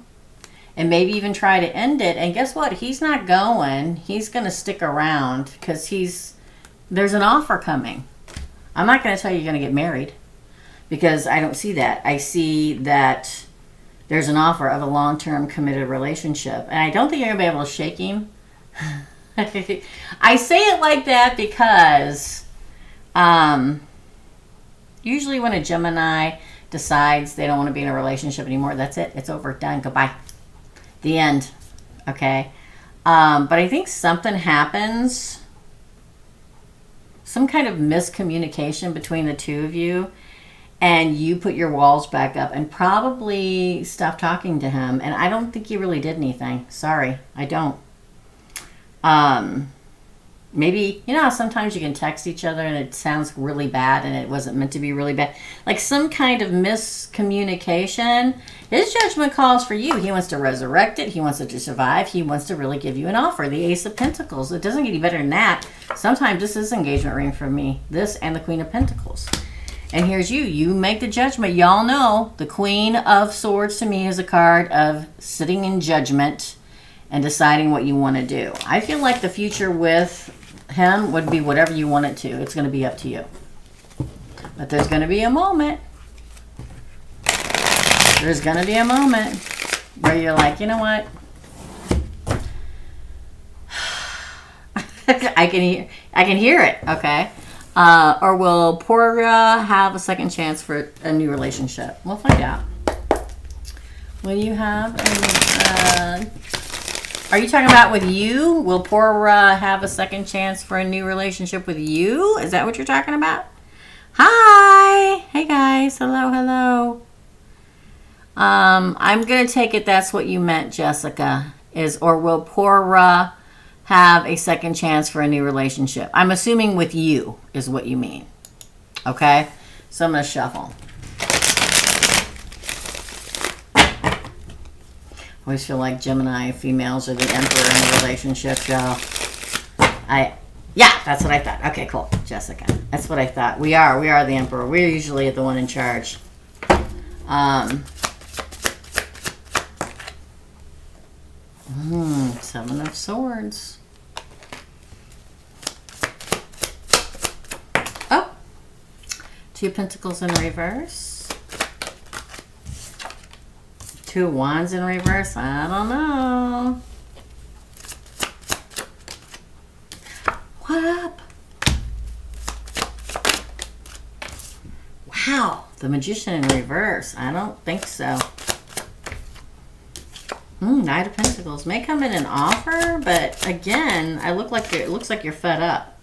and maybe even try to end it. And guess what? He's not going. He's going to stick around because there's an offer coming. I'm not going to tell you you're going to get married because I don't see that. I see that there's an offer of a long-term committed relationship. And I don't think you're going to be able to shake him. I say it like that because usually when a Gemini decides they don't want to be in a relationship anymore, that's it. It's over. Done. Goodbye. The end. Okay? But I think something happens, some kind of miscommunication between the two of you, and you put your walls back up and probably stop talking to him. And I don't think you really did anything. Sorry. I don't. Maybe, you know how sometimes you can text each other and it sounds really bad and it wasn't meant to be really bad. Like some kind of miscommunication. His judgment calls for you. He wants to resurrect it. He wants it to survive. He wants to really give you an offer. The Ace of Pentacles. It doesn't get any better than that. Sometimes this is engagement ring for me. This and the Queen of Pentacles. And here's you. You make the judgment. Y'all know the Queen of Swords to me is a card of sitting in judgment and deciding what you want to do. I feel like the future with him would be whatever you want it to. It's going to be up to you. But there's going to be a moment. There's going to be a moment where you're like, you know what? I can hear it. Okay. Or will Portia have a second chance for a new relationship? We'll find out. Will you have are you talking about with you? Will Portia have a second chance for a new relationship with you? Is that what you're talking about? Hi. Hey guys. Hello, hello. I'm going to take it that's what you meant, Jessica. Or will Portia have a second chance for a new relationship? I'm assuming with you is what you mean. Okay? So I'm going to shuffle. I always feel like Gemini females are the emperor in a relationship, y'all. Yeah, that's what I thought. Okay, cool. Jessica. That's what I thought. We are the emperor. We're usually the one in charge. Seven of Swords. Oh. Two of Pentacles in reverse. Two of Wands in reverse. I don't know. What up? Wow. The Magician in reverse. I don't think so. Knight of Pentacles may come in an offer, but again, it looks like you're fed up.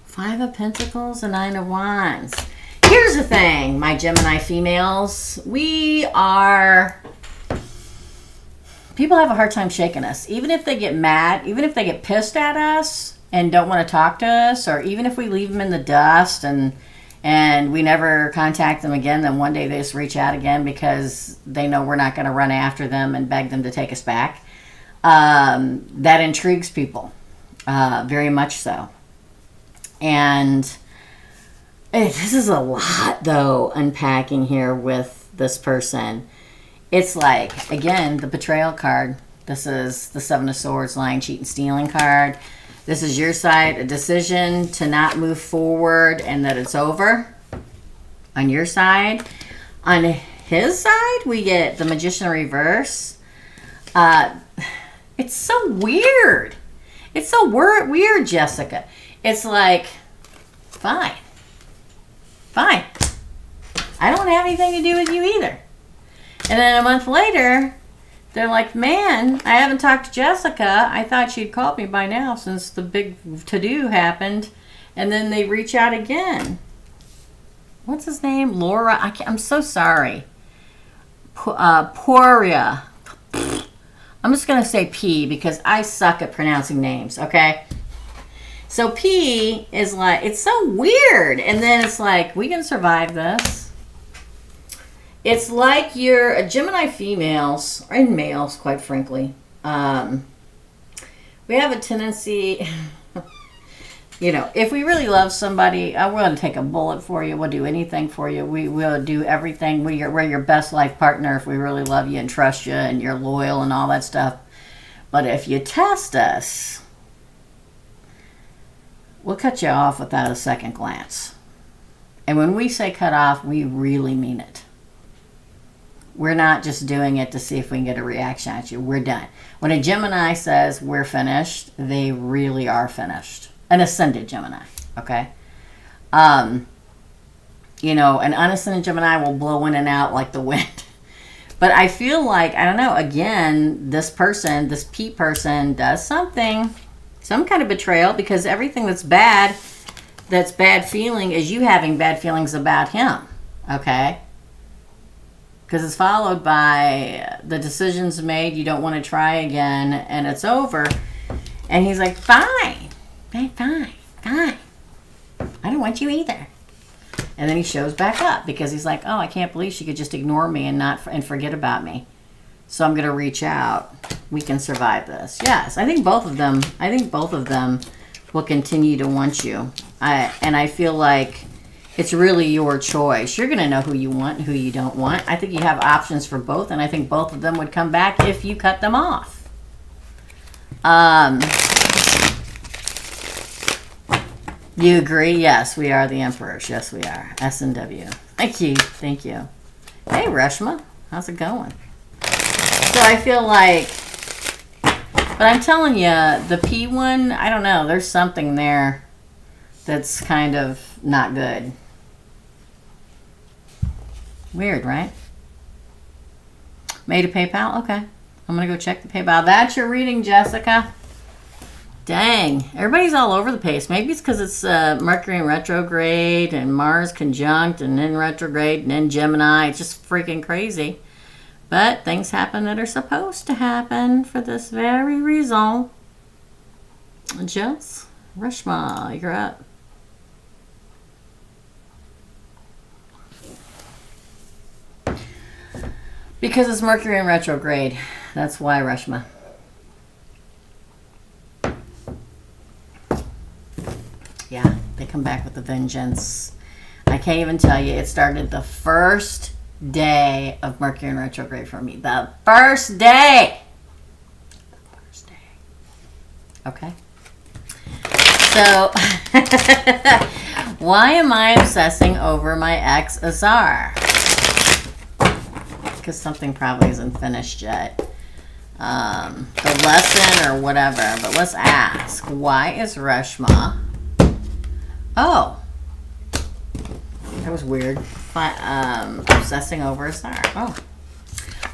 Five of Pentacles and Nine of Wands. Here's the thing, my Gemini females. People have a hard time shaking us. Even if they get mad, even if they get pissed at us and don't want to talk to us, or even if we leave them in the dust and we never contact them again, then one day they just reach out again because they know we're not going to run after them and beg them to take us back. That intrigues people, very much so. And this is a lot, though, unpacking here with this person. It's like, again, the betrayal card. This is the Seven of Swords, lying, cheating, stealing card. This is your side, a decision to not move forward and that it's over on your side. On his side, we get the Magician reverse. It's so weird. It's so weird, Jessica. It's like, fine. Fine. I don't have anything to do with you either. And then a month later, they're like, man, I haven't talked to Jessica. I thought she'd called me by now since the big to-do happened. And then they reach out again. What's his name? Laura? I'm so sorry. Poria. I'm just going to say P because I suck at pronouncing names, okay? So P is like, it's so weird. And then it's like, we can survive this. It's like you're a Gemini females, and males, quite frankly. We have a tendency, if we really love somebody, we're going to take a bullet for you. We'll do anything for you. We will do everything. We're your best life partner if we really love you and trust you and you're loyal and all that stuff. But if you test us, we'll cut you off without a second glance. And when we say cut off, we really mean it. We're not just doing it to see if we can get a reaction at you. We're done. When a Gemini says we're finished, they really are finished. An ascended Gemini, okay? An unascended Gemini will blow in and out like the wind. But I feel like, I don't know, again, this P person does something, some kind of betrayal, because everything that's bad feeling is you having bad feelings about him, okay? Because it's followed by the decisions made, you don't want to try again, and it's over. And he's like, fine. I don't want you either. And then he shows back up because he's like, oh, I can't believe she could just ignore me and forget about me. So I'm going to reach out. We can survive this. Yes, I think both of them will continue to want you. And I feel like it's really your choice. You're going to know who you want and who you don't want. I think you have options for both, and I think both of them would come back if you cut them off. You agree? Yes, we are the emperors. Yes, we are. S&W. Thank you. Thank you. Hey, Reshma. How's it going? So I feel like But I'm telling you, the P one, I don't know. There's something there that's kind of not good. Weird, right? Made a PayPal? Okay. I'm going to go check the PayPal. That's your reading, Jessica. Dang. Everybody's all over the place. Maybe it's because it's Mercury in retrograde and Mars conjunct and then retrograde and then Gemini. It's just freaking crazy. But things happen that are supposed to happen for this very reason. Jess, Reshma, you're up. Because it's Mercury in retrograde. That's why, Reshma. Yeah, they come back with a vengeance. I can't even tell you. It started the first day of Mercury in retrograde for me. The first day. The first day. Okay. So, why am I obsessing over my ex Azar? Because something probably isn't finished yet. The lesson or whatever. But let's ask. Why is Reshma... Oh. That was weird. Obsessing over Azar. Oh.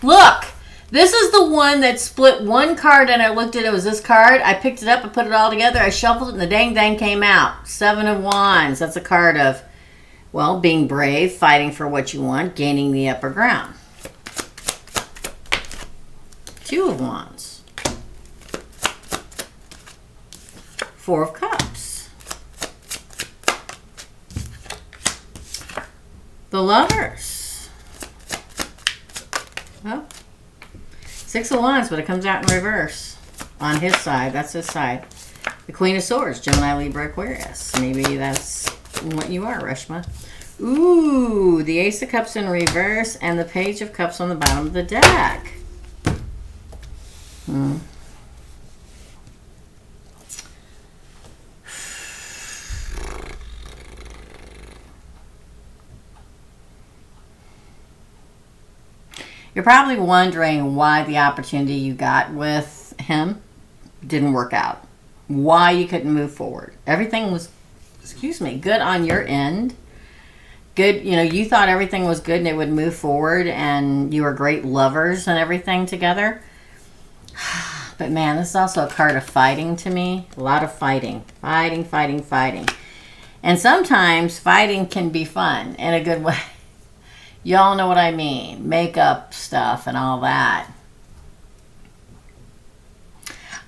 Look! This is the one that split one card and I looked at it. It was this card. I picked it up and put it all together. I shuffled it and the dang came out. 7 of Wands. That's a card of, well, being brave, fighting for what you want, gaining the upper ground. 2 of Wands. 4 of Cups. The Lovers. Well, 6 of Wands, but it comes out in reverse. On his side. That's his side. The Queen of Swords. Gemini, Libra, Aquarius. Maybe that's what you are, Reshma. Ooh, the Ace of Cups in reverse and the Page of Cups on the bottom of the deck. You're probably wondering why the opportunity you got with him didn't work out. Why you couldn't move forward. Everything was, excuse me, good on your end. Good, you know, you thought everything was good and it would move forward and you were great lovers and everything together. But man, this is also a card of fighting to me. A lot of fighting. Fighting, fighting, fighting. And sometimes fighting can be fun in a good way. Y'all know what I mean. Makeup stuff and all that.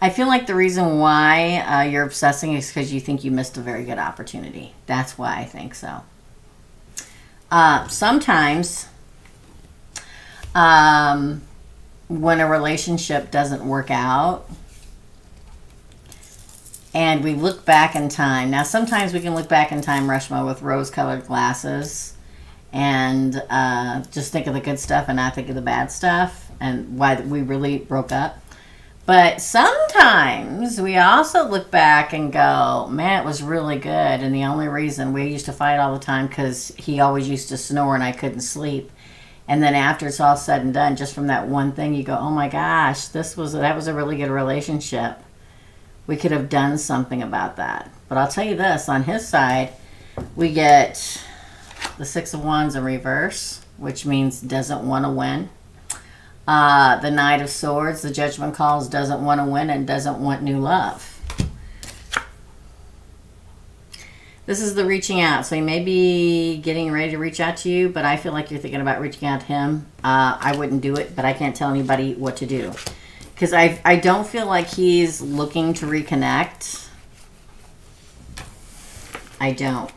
I feel like the reason why you're obsessing is because you think you missed a very good opportunity. That's why I think so. Sometimes when a relationship doesn't work out and we look back in time. Now, sometimes we can look back in time, Reshma, with rose-colored glasses and just think of the good stuff and not think of the bad stuff and why we really broke up. But sometimes we also look back and go, man, it was really good. And the only reason we used to fight all the time because he always used to snore and I couldn't sleep. And then after it's all said and done, just from that one thing, you go, oh my gosh, that was a really good relationship. We could have done something about that. But I'll tell you this, on his side, we get the 6 of Wands in reverse, which means doesn't want to win. The Knight of Swords, the Judgment calls, doesn't want to win and doesn't want new love. This is the reaching out. So he may be getting ready to reach out to you, but I feel like you're thinking about reaching out to him. I wouldn't do it, but I can't tell anybody what to do. Because I don't feel like he's looking to reconnect. I don't.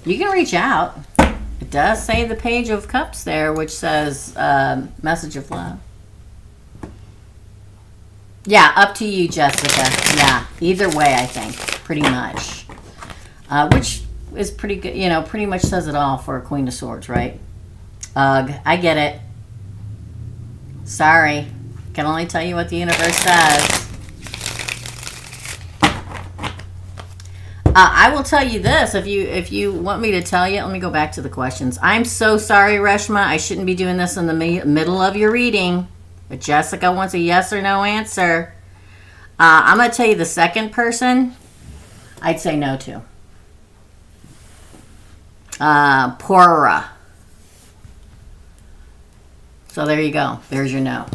You can reach out. It does say the Page of Cups there, which says message of love. Yeah, up to you, Jessica. Yeah, either way, I think, pretty much. Which is pretty good, you know, pretty much says it all for a Queen of Swords, right? Ugh, I get it. Sorry. Can only tell you what the universe says. I will tell you this, if you want me to tell you, let me go back to the questions. I'm so sorry, Reshma. I shouldn't be doing this in the middle of your reading. But Jessica wants a yes or no answer. I'm going to tell you the second person I'd say no to. Pora. So there you go. There's your no.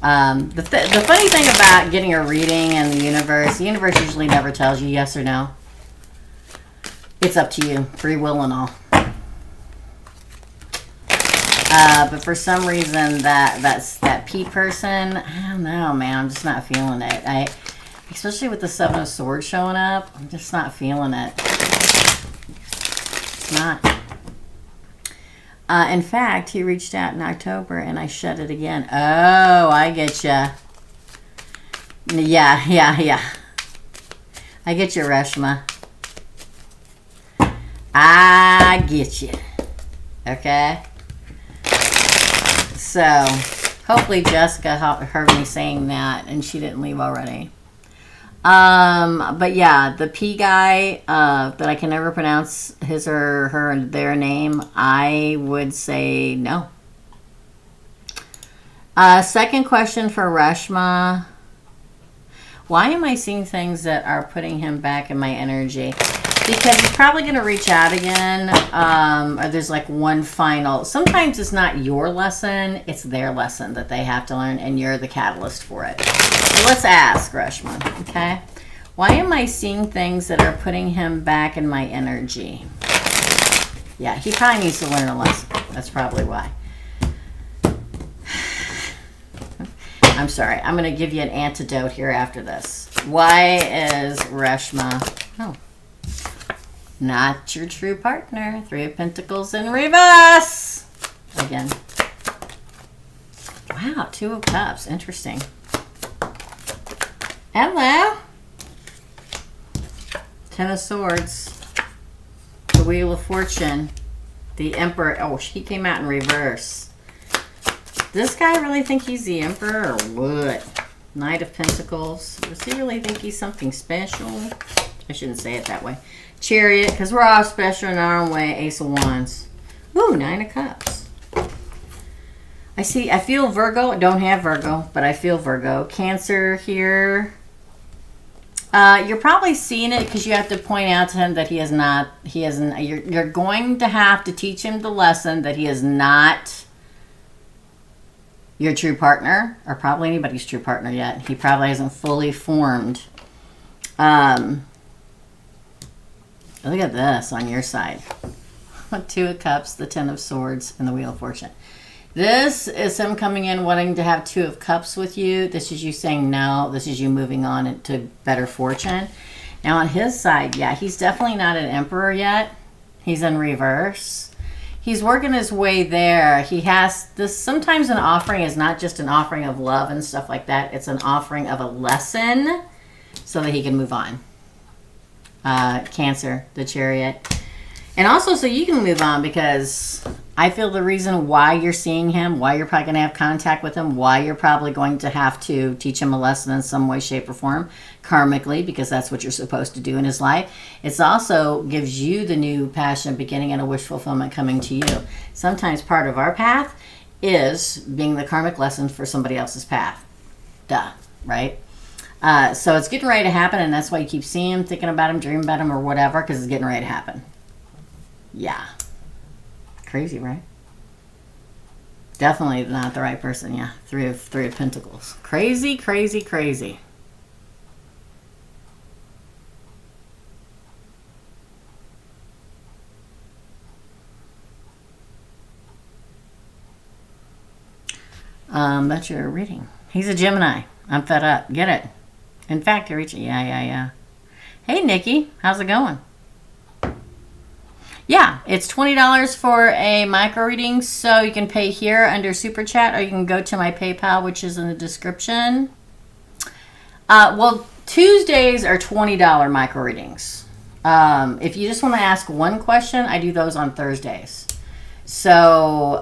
The funny thing about getting a reading in the universe usually never tells you yes or no. It's up to you. Free will and all. But for some reason, that P person, I don't know, man. I'm just not feeling it. Especially with the Seven of Swords showing up, I'm just not feeling it. It's not. In fact, he reached out in October, and I shut it again. Oh, I get ya. Yeah. I get you, Reshma. I get you. Okay? So, hopefully Jessica heard me saying that, and she didn't leave already. But yeah, the P guy, that I can never pronounce his or her their name, I would say no. Second question for Reshma. Why am I seeing things that are putting him back in my energy? Because he's probably going to reach out again, or there's like one final. Sometimes it's not your lesson, it's their lesson that they have to learn, and you're the catalyst for it. So let's ask, Reshma, okay? Why am I seeing things that are putting him back in my energy? Yeah, he probably needs to learn a lesson. That's probably why. I'm sorry. I'm going to give you an antidote here after this. Why is Reshma not your true partner? Three of Pentacles in reverse. Again. Wow, Two of Cups. Interesting. Hello. Ten of Swords. The Wheel of Fortune. The Emperor. Oh, he came out in reverse. Does this guy really think he's the Emperor or what? Knight of Pentacles. Does he really think he's something special? I shouldn't say it that way. Chariot, because we're all special in our own way. Ace of Wands. Ooh, Nine of Cups. I feel Virgo. I don't have Virgo, but I feel Virgo. Cancer here. You're probably seeing it because you have to point out to him that he is not, you're going to have to teach him the lesson that he is not your true partner, or probably anybody's true partner yet. He probably hasn't fully formed. Look at this on your side. Two of Cups, the Ten of Swords, and the Wheel of Fortune. This is him coming in wanting to have Two of Cups with you. This is you saying no. This is you moving on to better fortune. Now on his side, yeah, he's definitely not an Emperor yet. He's in reverse. He's working his way there. He has this. Sometimes an offering is not just an offering of love and stuff like that. It's an offering of a lesson so that he can move on. Cancer, the Chariot. And also so you can move on, because I feel the reason why you're seeing him, why you're probably going to have contact with him, why you're probably going to have to teach him a lesson in some way, shape, or form, karmically, because that's what you're supposed to do in his life. It also gives you the new passion, beginning, and a wish fulfillment coming to you. Sometimes part of our path is being the karmic lesson for somebody else's path. Duh, right? So it's getting ready to happen, and that's why you keep seeing him, thinking about him, dreaming about him, or whatever, because it's getting ready to happen. Yeah. Crazy, right? Definitely not the right person. Yeah. Three of Pentacles. Crazy, crazy, crazy. That's your reading. He's a Gemini. I'm fed up. Get it. In fact, you're reaching. Yeah. Hey, Nikki. How's it going? Yeah, it's $20 for a micro reading, so you can pay here under Super Chat, or you can go to my PayPal, which is in the description. Well, Tuesdays are $20 micro readings. If you just want to ask one question, I do those on Thursdays. So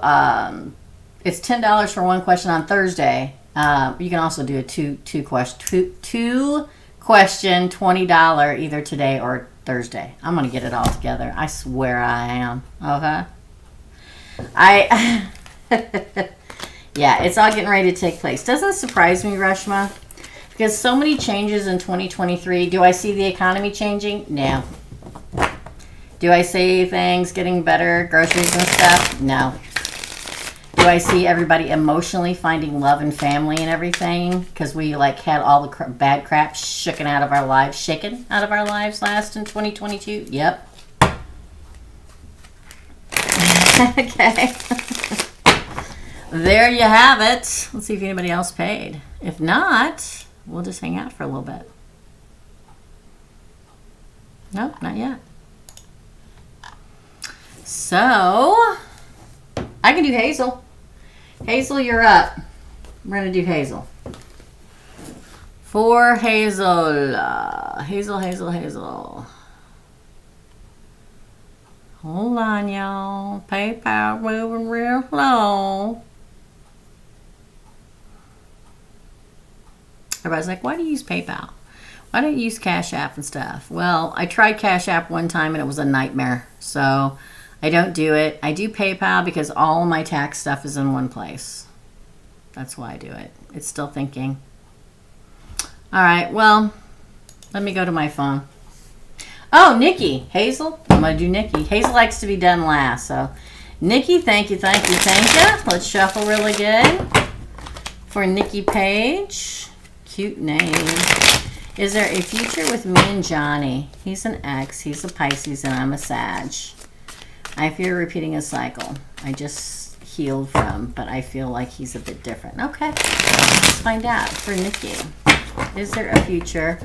it's $10 for one question on Thursday. You can also do a two question $20 either today or Thursday. I'm going to get it all together. I swear I am. Okay? Yeah, it's all getting ready to take place. Doesn't surprise me, Reshma, because so many changes in 2023. Do I see the economy changing? No. Do I see things getting better, groceries and stuff? No. Do I see everybody emotionally finding love and family and everything? Because we like had all the bad crap shaken out of our lives last in 2022? Yep. Okay. There you have it. Let's see if anybody else paid. If not, we'll just hang out for a little bit. Nope, not yet. So, I can do Hazel. Hazel, you're up. We're going to do Hazel. For Hazel. Hazel. Hold on, y'all. PayPal moving real slow. Everybody's like, why do you use PayPal? Why don't you use Cash App and stuff? Well, I tried Cash App one time and it was a nightmare. So I don't do it. I do PayPal because all my tax stuff is in one place. That's why I do it. It's still thinking. All right, well, let me go to my phone. Oh, Nikki. Hazel? I'm going to do Nikki. Hazel likes to be done last. So, Nikki, thank you. Let's shuffle really good. For Nikki Page. Cute name. Is there a future with me and Johnny? He's an ex. He's a Pisces, and I'm a Sag. I fear repeating a cycle. I just healed from, but I feel like he's a bit different. Okay. Let's find out for Nikki. Is there a future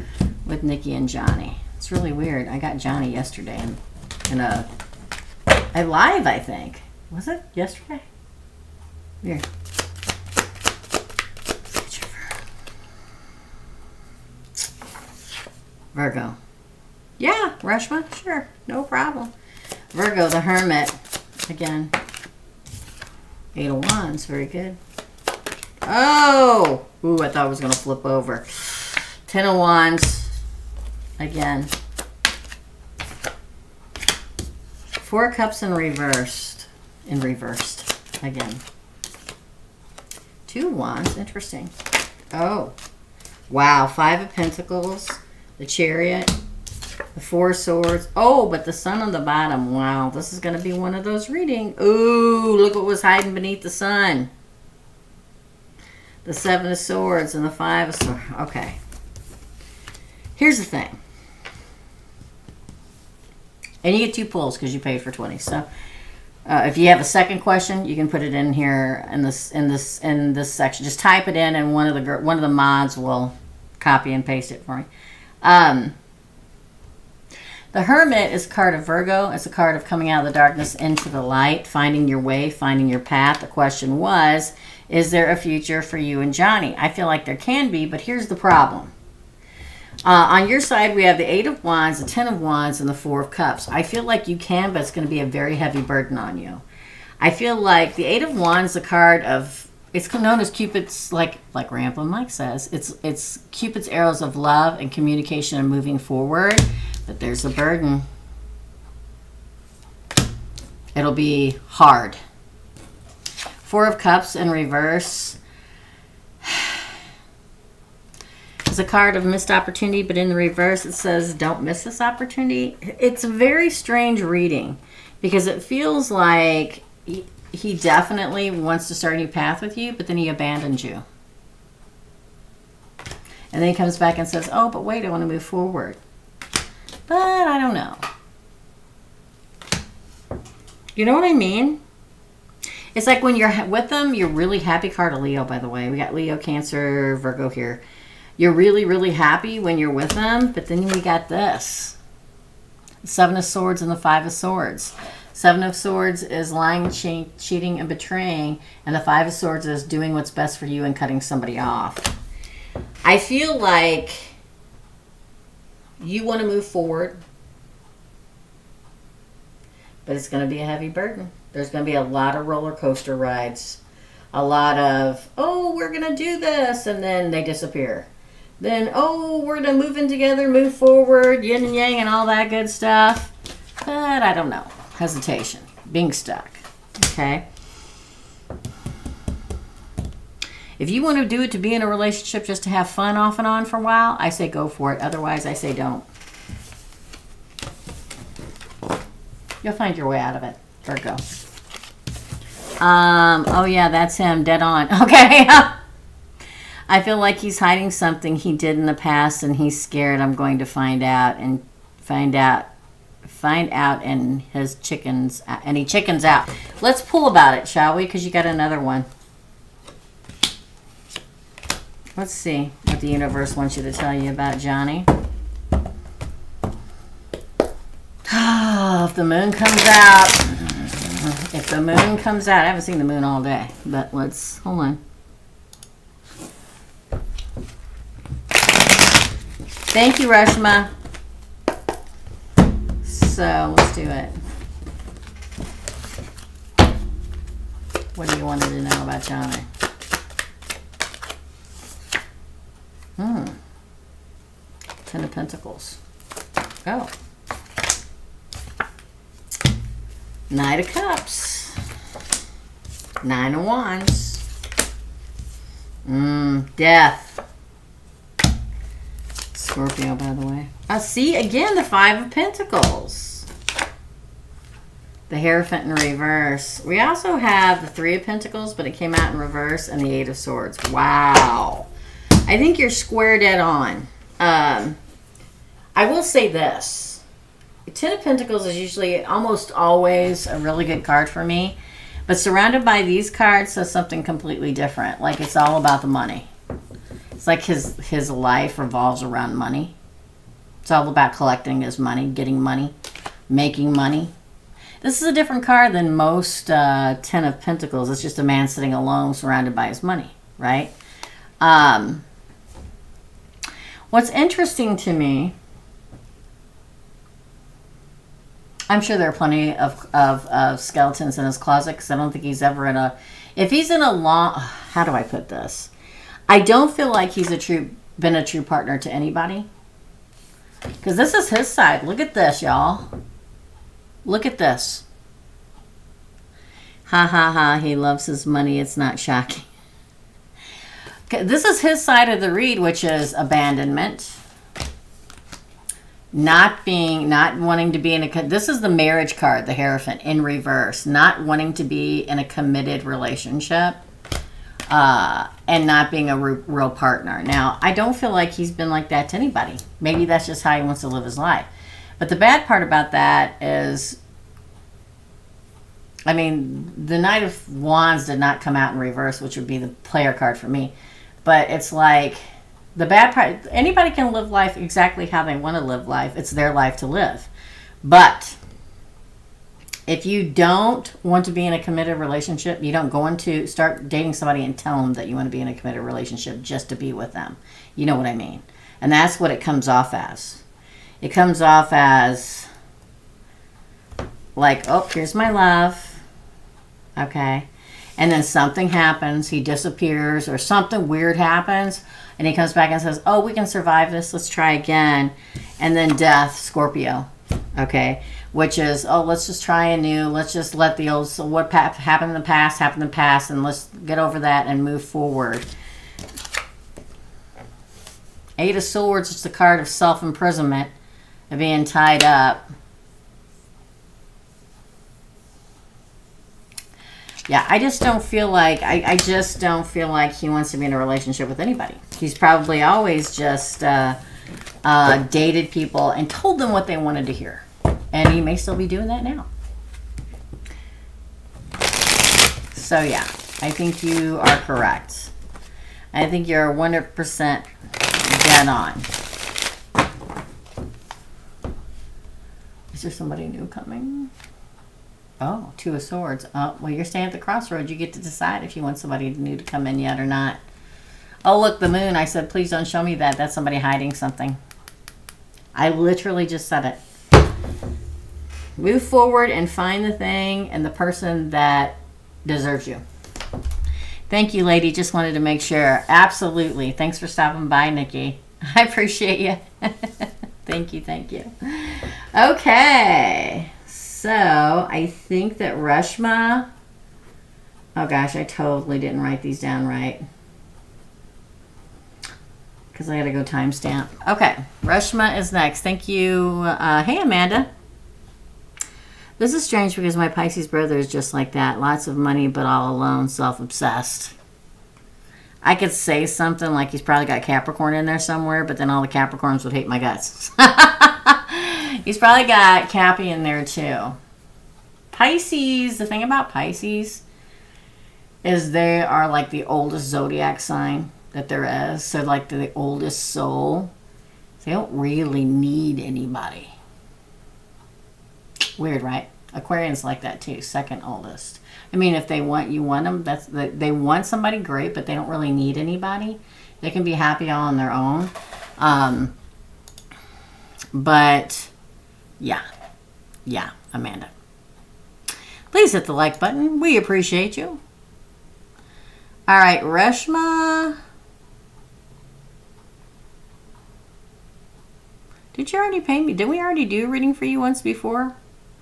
with Nikki and Johnny? It's really weird. I got Johnny yesterday in a live, I think. Was it yesterday? Weird. Virgo. Yeah, Reshma, sure. No problem. Virgo, the Hermit. Again. 8 of Wands. Very good. Oh! Ooh, I thought I was going to flip over. 10 of Wands. Again. 4 Cups in reversed. Again. 2 Wands. Interesting. Oh. Wow. 5 of Pentacles. The Chariot. The 4 Swords. Oh, but the Sun on the bottom. Wow. This is going to be one of those readings. Ooh, look what was hiding beneath the Sun. The 7 of Swords and the 5 of Swords. Okay. Here's the thing. And you get 2 pulls because you paid for 20. So if you have a second question, you can put it in here in this section. Just type it in, and one of the mods will copy and paste it for me. The Hermit is a card of Virgo. It's a card of coming out of the darkness into the light, finding your way, finding your path. The question was, is there a future for you and Johnny? I feel like there can be, but here's the problem. On your side, we have the 8 of Wands, the 10 of Wands, and the 4 of Cups. I feel like you can, but it's going to be a very heavy burden on you. I feel like the 8 of Wands, the card of, it's known as Cupid's, like Ramblin' Mike says, it's Cupid's arrows of love and communication and moving forward, but there's a burden. It'll be hard. 4 of Cups in reverse. It's a card of missed opportunity, but in the reverse it says don't miss this opportunity. It's a very strange reading because it feels like he definitely wants to start a new path with you, but then he abandoned you. And then he comes back and says, oh, but wait, I want to move forward. But I don't know. You know what I mean? It's like when you're with them, you're really happy. Card of Leo, by the way. We got Leo, Cancer, Virgo here. You're really, really happy when you're with them, but then we got this. 7 of Swords and the 5 of Swords. 7 of Swords is lying, cheating, and betraying, and the 5 of Swords is doing what's best for you and cutting somebody off. I feel like you want to move forward, but it's going to be a heavy burden. There's going to be a lot of roller coaster rides. A lot of, oh, we're going to do this, and then they disappear. Then, oh, we're going to move in together, move forward, yin and yang, and all that good stuff. But I don't know. Hesitation. Being stuck. Okay. If you want to do it to be in a relationship just to have fun off and on for a while, I say go for it. Otherwise, I say don't. You'll find your way out of it. Virgo. Oh yeah, that's him. Dead on. Okay. I feel like he's hiding something he did in the past and he's scared I'm going to find out and and his chickens and he chickens out. Let's pull about it, shall we? Because you got another one. Let's see what the universe wants you to tell you about Johnny. If the moon comes out, if the moon comes out, I haven't seen the moon all day, but let's, hold on. Thank you, Reshma. So let's do it. What do you want to know about Johnny? Ten of Pentacles. Oh. Knight of Cups. Nine of Wands. Death. Scorpio, by the way. See, again, the Five of Pentacles. The Hierophant in reverse. We also have the Three of Pentacles, but it came out in reverse, and the Eight of Swords. Wow. I think you're square dead on. I will say this. Ten of Pentacles is usually almost always a really good card for me. But surrounded by these cards says something completely different. Like it's all about the money. It's like his life revolves around money. It's all about collecting his money, getting money, making money. This is a different card than most Ten of Pentacles. It's just a man sitting alone surrounded by his money, right? What's interesting to me, I'm sure there are plenty of skeletons in his closet because I don't think he's ever in a... If he's in a long... How do I put this? I don't feel like he's been a true partner to anybody. Because this is his side. Look at this, y'all. Look at this. Ha ha ha. He loves his money. It's not shocking. Okay, this is his side of the read, which is abandonment. Not wanting to be in a... This is the marriage card, the Hierophant, in reverse. Not wanting to be in a committed relationship. And not being a real partner. Now, I don't feel like he's been like that to anybody. Maybe that's just how he wants to live his life. But the bad part about that is... I mean, the Knight of Wands did not come out in reverse, which would be the player card for me. But it's like... The bad part, anybody can live life exactly how they want to live life. It's their life to live. But if you don't want to be in a committed relationship, you don't go into start dating somebody and tell them that you want to be in a committed relationship just to be with them. You know what I mean? And that's what it comes off as. It comes off as like, oh, here's my love. Okay. And then something happens. He disappears or something weird happens. And he comes back and says, oh, we can survive this. Let's try again. And then death, Scorpio. Okay. Which is, oh, let's just try anew. Let's just let the old, so what happened in the past, happen in the past. And let's get over that and move forward. Eight of Swords is the card of self-imprisonment, of being tied up. Yeah, I just don't feel like, I just don't feel like he wants to be in a relationship with anybody. He's probably always just dated people and told them what they wanted to hear. And he may still be doing that now. So yeah, I think you are correct. I think you're 100% dead on. Is there somebody new coming? Oh, Two of Swords. Oh, well, you're staying at the crossroads. You get to decide if you want somebody new to come in yet or not. Oh, look, the moon. I said, please don't show me that. That's somebody hiding something. I literally just said it. Move forward and find the thing and the person that deserves you. Thank you, lady. Just wanted to make sure. Absolutely. Thanks for stopping by, Nikki. I appreciate you. Thank you. Thank you. Okay. So, I think that Reshma... Oh, gosh. I totally didn't write these down right. because I got to go timestamp. Okay, Reshma is next. Thank you. Hey, Amanda. This is strange because my Pisces brother is just like that. Lots of money, but all alone, self-obsessed. I could say something like he's probably got Capricorn in there somewhere, but then all the Capricorns would hate my guts. He's probably got Cappy in there too. Pisces, the thing about Pisces is they are like the oldest zodiac sign that there is. So like the oldest soul. They don't really need anybody. Weird, right? Aquarians like that too, second oldest. I mean, if they want, you want them. They want somebody great, but they don't really need anybody. They can be happy all on their own. But yeah, Amanda. Please hit the like button. We appreciate you. All right, Reshma. Did you already pay me? Did we already do a reading for you once before?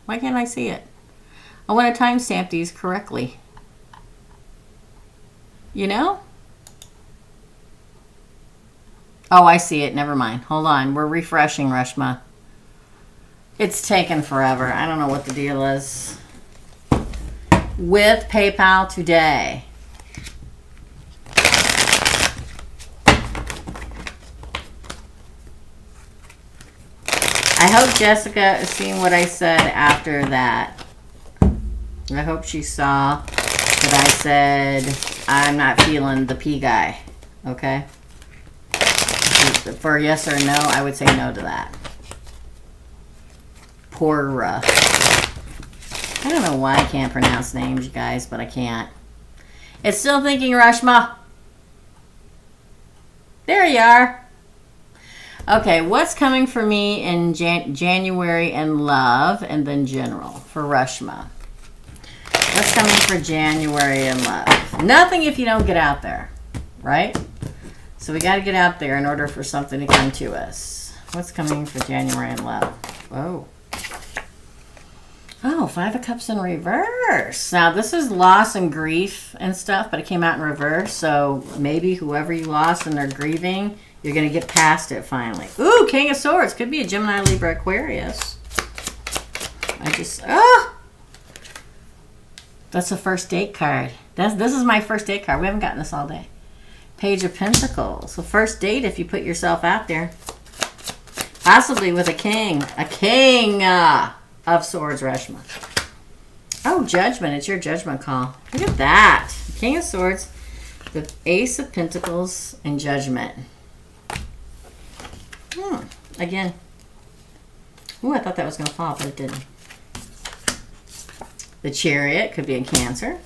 Why can't I see it? I want to timestamp these correctly. You know? Oh, I see it. Never mind. Hold on. We're refreshing, Reshma. It's taken forever. I don't know what the deal is with PayPal today. I hope Jessica is seeing what I said after that. I hope she saw that I said I'm not feeling the P guy. Okay? For yes or no, I would say no to that. Pora. I don't know why I can't pronounce names, you guys, but I can't. It's still thinking, Reshma. There you are. Okay, what's coming for me in January and love, and then general for Reshma? What's coming for January and love? Nothing if you don't get out there, right? So we got to get out there in order for something to come to us. What's coming for January and love? Whoa. Oh, Five of Cups in reverse. Now, this is loss and grief and stuff, but it came out in reverse. So maybe whoever you lost and they're grieving, you're going to get past it finally. Ooh, King of Swords. Could be a Gemini, Libra, Aquarius. That's a first date card. This is my first date card. We haven't gotten this all day. Page of Pentacles. So first date if you put yourself out there. Possibly with a king. A king of Swords, Reshma. Oh, Judgment. It's your judgment call. Look at that. King of Swords. The Ace of Pentacles and Judgment. Again. Ooh, I thought that was going to fall, but it didn't. The Chariot could be a Cancer.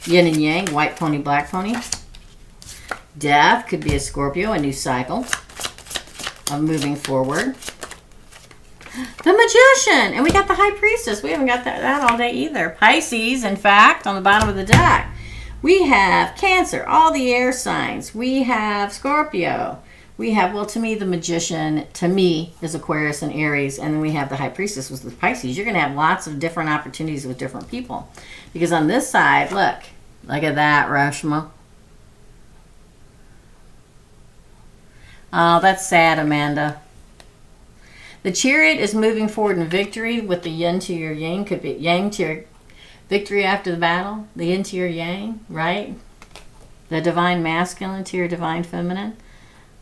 Yin and Yang, white pony, black pony. Death could be a Scorpio, a new cycle of moving forward. The Magician, and we got the High Priestess. We haven't got that all day either. Pisces, in fact, on the bottom of the deck. We have Cancer, all the air signs. We have Scorpio. We have, well, to me, the Magician, to me, is Aquarius and Aries. And then we have the High Priestess with the Pisces. You're going to have lots of different opportunities with different people. Because on this side, look at that, Reshma. Oh, that's sad, Amanda. The Chariot is moving forward in victory with the yin to your yang. Could be yang to your victory after the battle. The yin to your yang, right? The divine masculine to your divine feminine.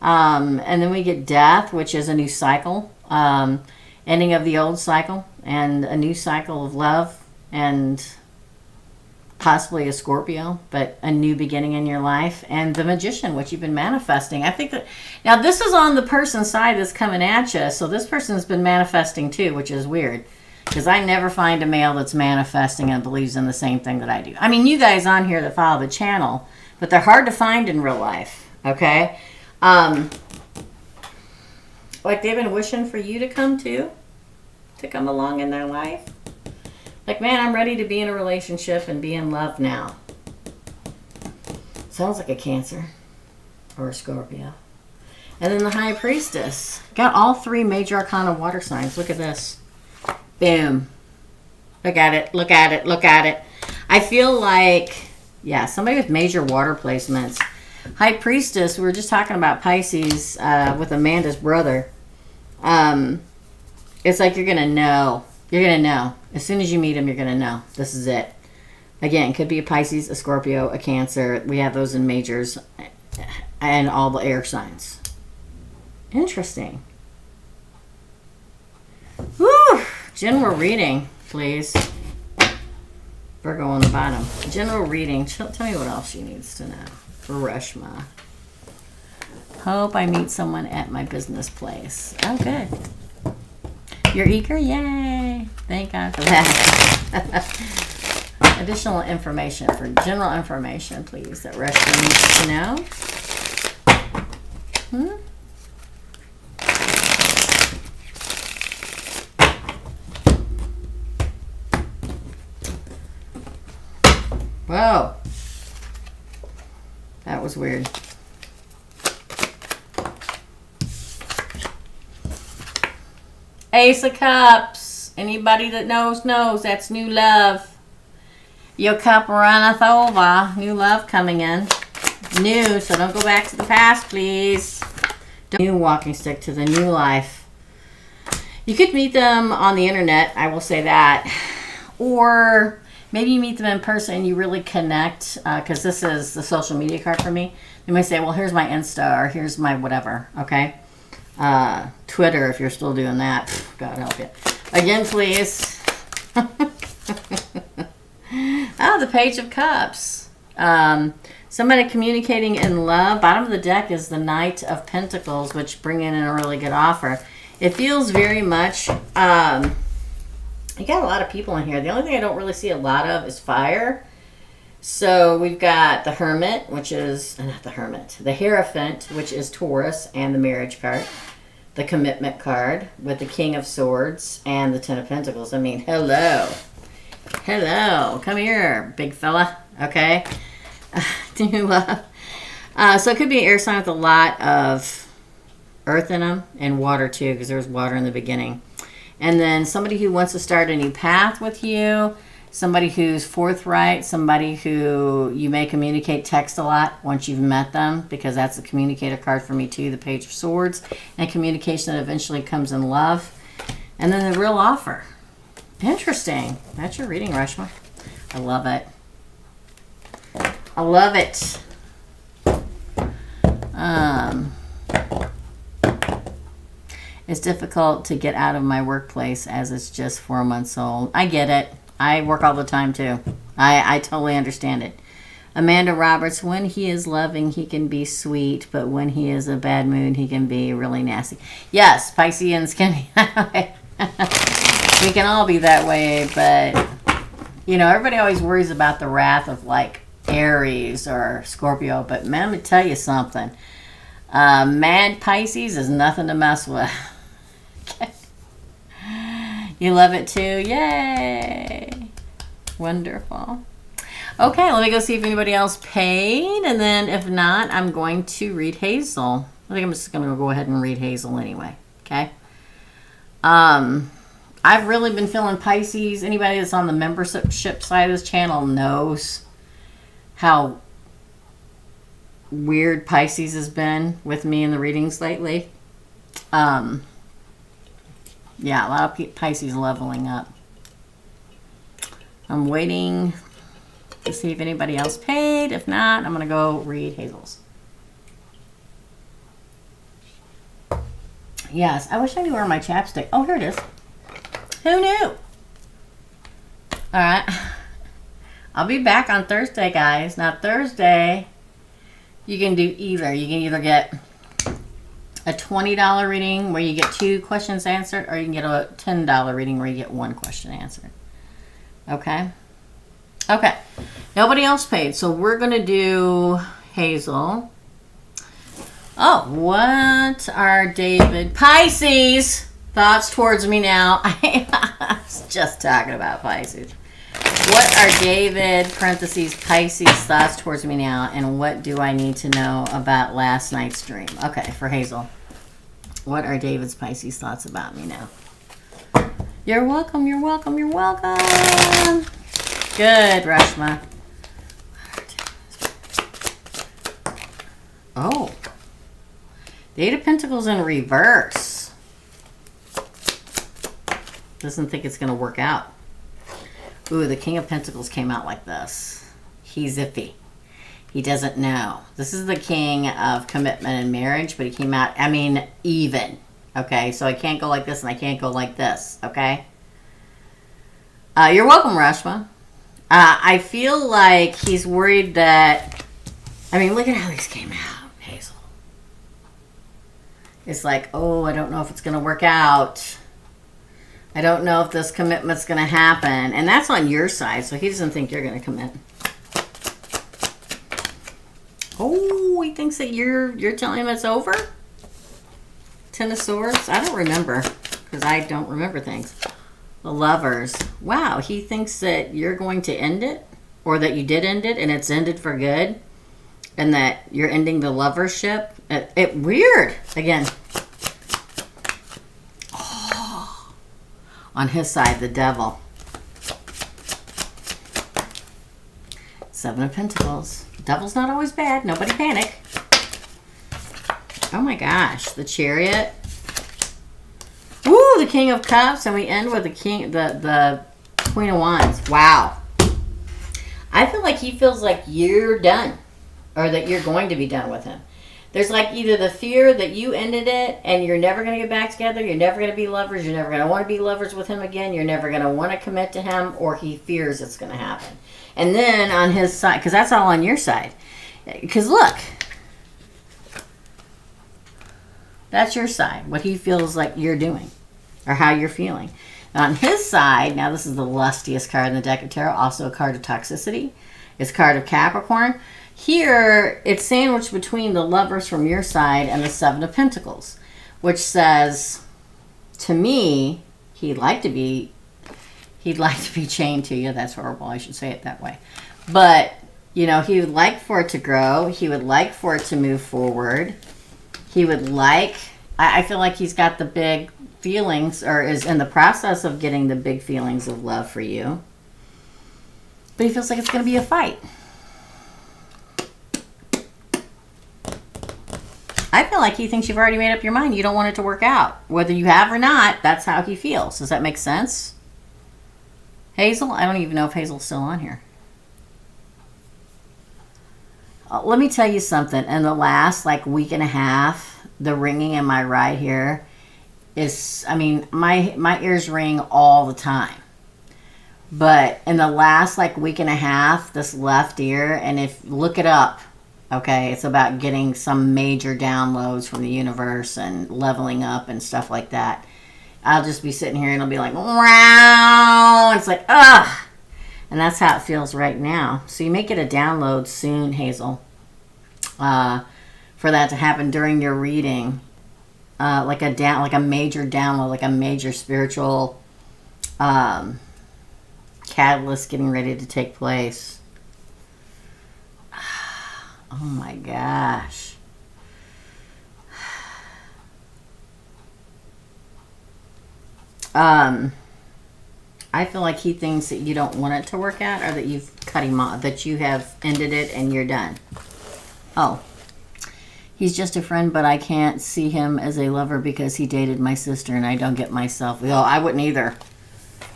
And then we get Death, which is a new cycle. Ending of the old cycle. And a new cycle of love. And possibly a Scorpio, but a new beginning in your life. And the Magician, which you've been manifesting. I think that, now this is on the person's side that's coming at you, so this person's been manifesting too, which is weird, because I never find a male that's manifesting and believes in the same thing that I do. I mean, you guys on here that follow the channel, but they're hard to find in real life, okay? Like they've been wishing for you to come along in their life. Like, man, I'm ready to be in a relationship and be in love now. Sounds like a Cancer or a Scorpio. And then the High Priestess. Got all three major arcana water signs. Look at this. Boom. Look at it. Look at it. Look at it. I feel like, yeah, somebody with major water placements. High Priestess, we were just talking about Pisces with Amanda's brother. It's like you're going to know. You're going to know. As soon as you meet him, you're going to know. This is it. Again, could be a Pisces, a Scorpio, a Cancer. We have those in majors. And all the air signs. Interesting. Woo! General reading, please. Virgo on the bottom. General reading. Tell me what else she needs to know. Reshma. Hope I meet someone at my business place. Oh, good. You're eager? Yay. Thank God for that. Additional information for general information, please, that Reshma needs to know. Whoa. That was weird. Ace of Cups. Anybody that knows, that's new love. Your cup runneth over. New love coming in. New, so don't go back to the past, please. New walking stick to the new life. You could meet them on the internet, I will say that. Or maybe you meet them in person, you really connect, because this is the social media card for me. You might say, well, here's my Insta, or here's my whatever, okay? Twitter, if you're still doing that. God help you. Again, please. Oh, the Page of Cups. Somebody communicating in love. Bottom of the deck is the Knight of Pentacles, which bring in a really good offer. It feels very much... you got a lot of people in here. The only thing I don't really see a lot of is fire. So we've got the Hermit, which is... Not the Hermit. The Hierophant, which is Taurus, and the Marriage card. The Commitment card with the King of Swords and the Ten of Pentacles. I mean, hello. Hello. Come here, big fella. Okay? New love. So it could be an air sign with a lot of earth in them and water too, because there's water in the beginning. And then somebody who wants to start a new path with you, somebody who's forthright, somebody who you may communicate text a lot once you've met them, because that's the communicator card for me too, the Page of Swords, and communication that eventually comes in love. And then the real offer. Interesting. That's your reading, Reshma. I love it. I love it. It's difficult to get out of my workplace as it's just 4 months old. I get it. I work all the time too. I totally understand it. Amanda Roberts, when he is loving, he can be sweet, but when he is in a bad mood, he can be really nasty. Yes, Pisceans can be that way. We can all be that way, but, you know, everybody always worries about the wrath of, like, Aries or Scorpio, but man, let me tell you something. Mad Pisces is nothing to mess with. Okay. You love it too? Yay! Wonderful. Okay, let me go see if anybody else paid, and then if not, I'm going to read Hazel. I think I'm just going to go ahead and read Hazel anyway. Okay? I've really been feeling Pisces. Anybody that's on the membership side of this channel knows how weird Pisces has been with me in the readings lately. Yeah, a lot of Pisces leveling up. I'm waiting to see if anybody else paid. If not, I'm going to go read Hazel's. Yes, I wish I knew where my chapstick... Oh, here it is. Who knew? All right. I'll be back on Thursday, guys. Now, Thursday, you can do either. You can either get a $20 reading where you get 2 questions answered, or you can get a $10 reading where you get 1 question answered. Okay? Okay. Nobody else paid, so we're going to do Hazel. Oh, what are David Pisces thoughts towards me now? I was just talking about Pisces. What are David, parentheses, Pisces thoughts towards me now, and what do I need to know about last night's dream? Okay, for Hazel. What are David's Pisces thoughts about me now? You're welcome, you're welcome, you're welcome. Good, Reshma. Oh. The Eight of Pentacles in reverse. Doesn't think it's going to work out. Ooh, the King of Pentacles came out like this. He's iffy. He doesn't know. This is the king of commitment and marriage, but he came out, I mean, even. Okay, so I can't go like this and I can't go like this. Okay? You're welcome, Rashma. I feel like he's worried that, I mean, look at how these came out, Hazel. It's like, oh, I don't know if it's going to work out. I don't know if this commitment's going to happen. And that's on your side, so he doesn't think you're going to commit. Oh, he thinks that you're telling him it's over? Ten of Swords? I don't remember, because I don't remember things. The Lovers. Wow, he thinks that you're going to end it, or that you did end it, and it's ended for good, and that you're ending the lovership. Weird. Again. Oh. On his side, the Devil. Seven of Pentacles. Devil's not always bad. Nobody panic. Oh my gosh. The Chariot. Ooh, the King of Cups. And we end with the Queen of Wands. Wow. I feel like he feels like you're done. Or that you're going to be done with him. There's like either the fear that you ended it and you're never going to get back together. You're never going to be lovers. You're never going to want to be lovers with him again. You're never going to want to commit to him. Or he fears it's going to happen. And then on his side, because that's all on your side. Because look, that's your side. What he feels like you're doing, or how you're feeling. And on his side, now this is the lustiest card in the deck of tarot. Also a card of toxicity. It's a card of Capricorn. Here, it's sandwiched between the Lovers from your side and the Seven of Pentacles, which says, to me, he'd like to be chained to you. That's horrible. I should say it that way. But, you know, he would like for it to grow. He would like for it to move forward. He would like, I feel like he's got the big feelings, or is in the process of getting the big feelings of love for you. But he feels like it's going to be a fight. I feel like he thinks you've already made up your mind. You don't want it to work out. Whether you have or not, that's how he feels. Does that make sense? Hazel? I don't even know if Hazel's still on here. Let me tell you something. In the last week and a half, the ringing in my right here is, I mean, my ears ring all the time. But in the last week and a half, this left ear, and if look it up, okay, it's about getting some major downloads from the universe and leveling up and stuff like that. I'll just be sitting here and it'll be like, wow. It's like, ugh. And that's how it feels right now. So you may get a download soon, Hazel, for that to happen during your reading. Like a major download, like a major spiritual catalyst getting ready to take place. Oh my gosh. I feel like he thinks that you don't want it to work out, or that you've cut him off, that you have ended it and you're done. Oh. He's just a friend, but I can't see him as a lover because he dated my sister and I don't get myself. Oh, I wouldn't either.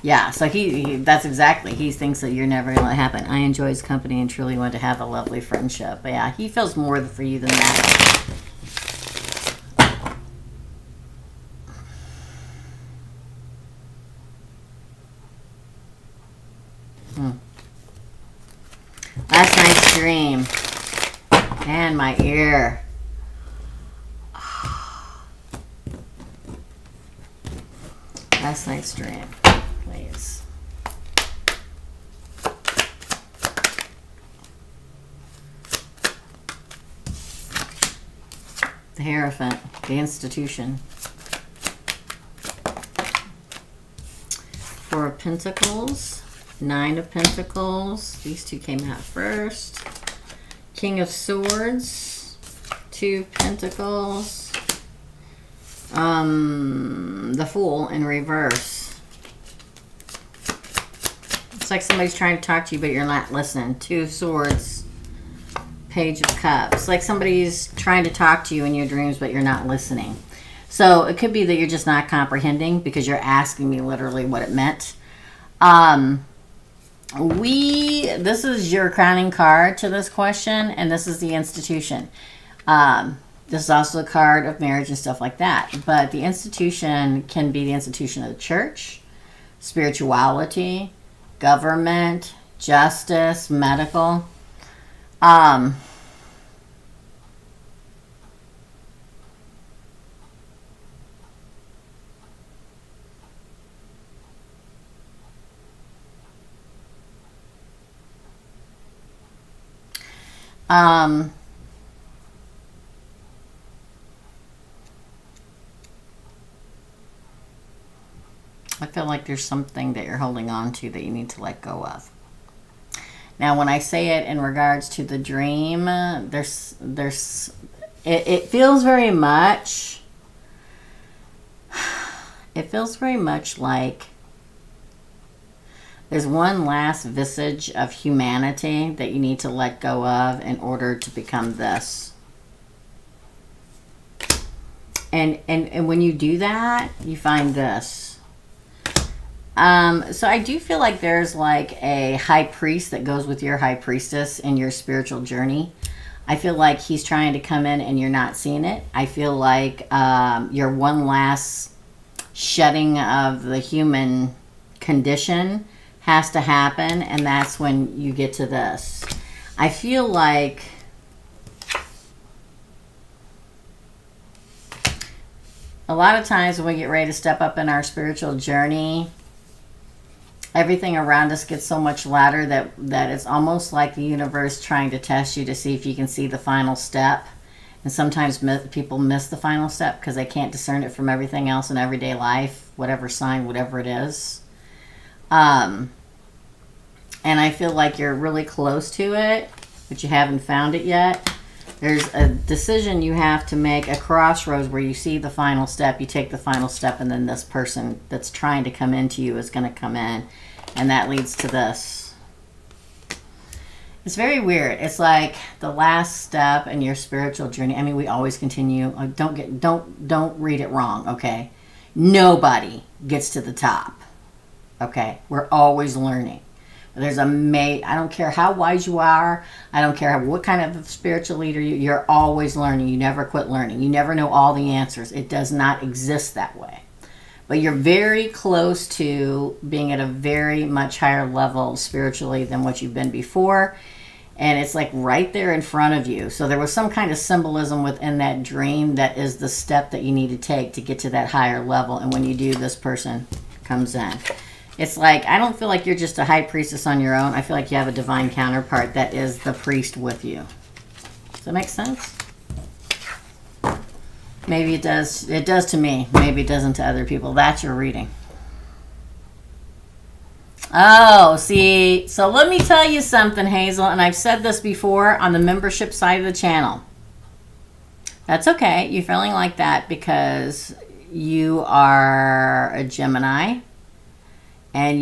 Yeah, so that's exactly. He thinks that you're never going to let it happen. I enjoy his company and truly want to have a lovely friendship. But yeah, he feels more for you than that. Last night's dream. And my ear. Last night's dream. Please. The Hierophant. The institution. Four of Pentacles. Nine of Pentacles. These two came out first. King of Swords. Two Pentacles. The Fool in reverse. It's like somebody's trying to talk to you, but you're not listening. Two of Swords. Page of Cups. Like somebody's trying to talk to you in your dreams, but you're not listening. So it could be that you're just not comprehending because you're asking me literally what it meant. This is your crowning card to this question, and this is the institution. This is also a card of marriage and stuff like that. But the institution can be the institution of the church, spirituality, government, justice, medical. I feel like there's something that you're holding on to that you need to let go of. Now, when I say it in regards to the dream, it feels very much, like there's one last vestige of humanity that you need to let go of in order to become this. And when you do that, you find this. So I do feel like there's like a high priest that goes with your high priestess in your spiritual journey. I feel like he's trying to come in and you're not seeing it. I feel like your one last shedding of the human condition has to happen, and that's when you get to this. I feel like a lot of times when we get ready to step up in our spiritual journey, everything around us gets so much louder that it's almost like the universe trying to test you to see if you can see the final step. And sometimes people miss the final step because they can't discern it from everything else in everyday life, whatever sign, whatever it is. And I feel like you're really close to it, but you haven't found it yet. There's a decision you have to make, a crossroads where you see the final step, you take the final step, and then this person that's trying to come into you is going to come in, and that leads to this. It's very weird. It's like the last step in your spiritual journey. I mean, we always continue. Don't read it wrong, okay? Nobody gets to the top, okay? We're always learning. There's I don't care how wise you are. I don't care what kind of spiritual leader you're always learning. You never quit learning. You never know all the answers. It does not exist that way. But you're very close to being at a very much higher level spiritually than what you've been before. And it's like right there in front of you. So there was some kind of symbolism within that dream that is the step that you need to take to get to that higher level. And when you do, this person comes in. It's like, I don't feel like you're just a high priestess on your own. I feel like you have a divine counterpart that is the priest with you. Does that make sense? Maybe it does. It does to me. Maybe it doesn't to other people. That's your reading. Oh, see. So let me tell you something, Hazel. And I've said this before on the membership side of the channel. That's okay. You're feeling like that because you are a Gemini. And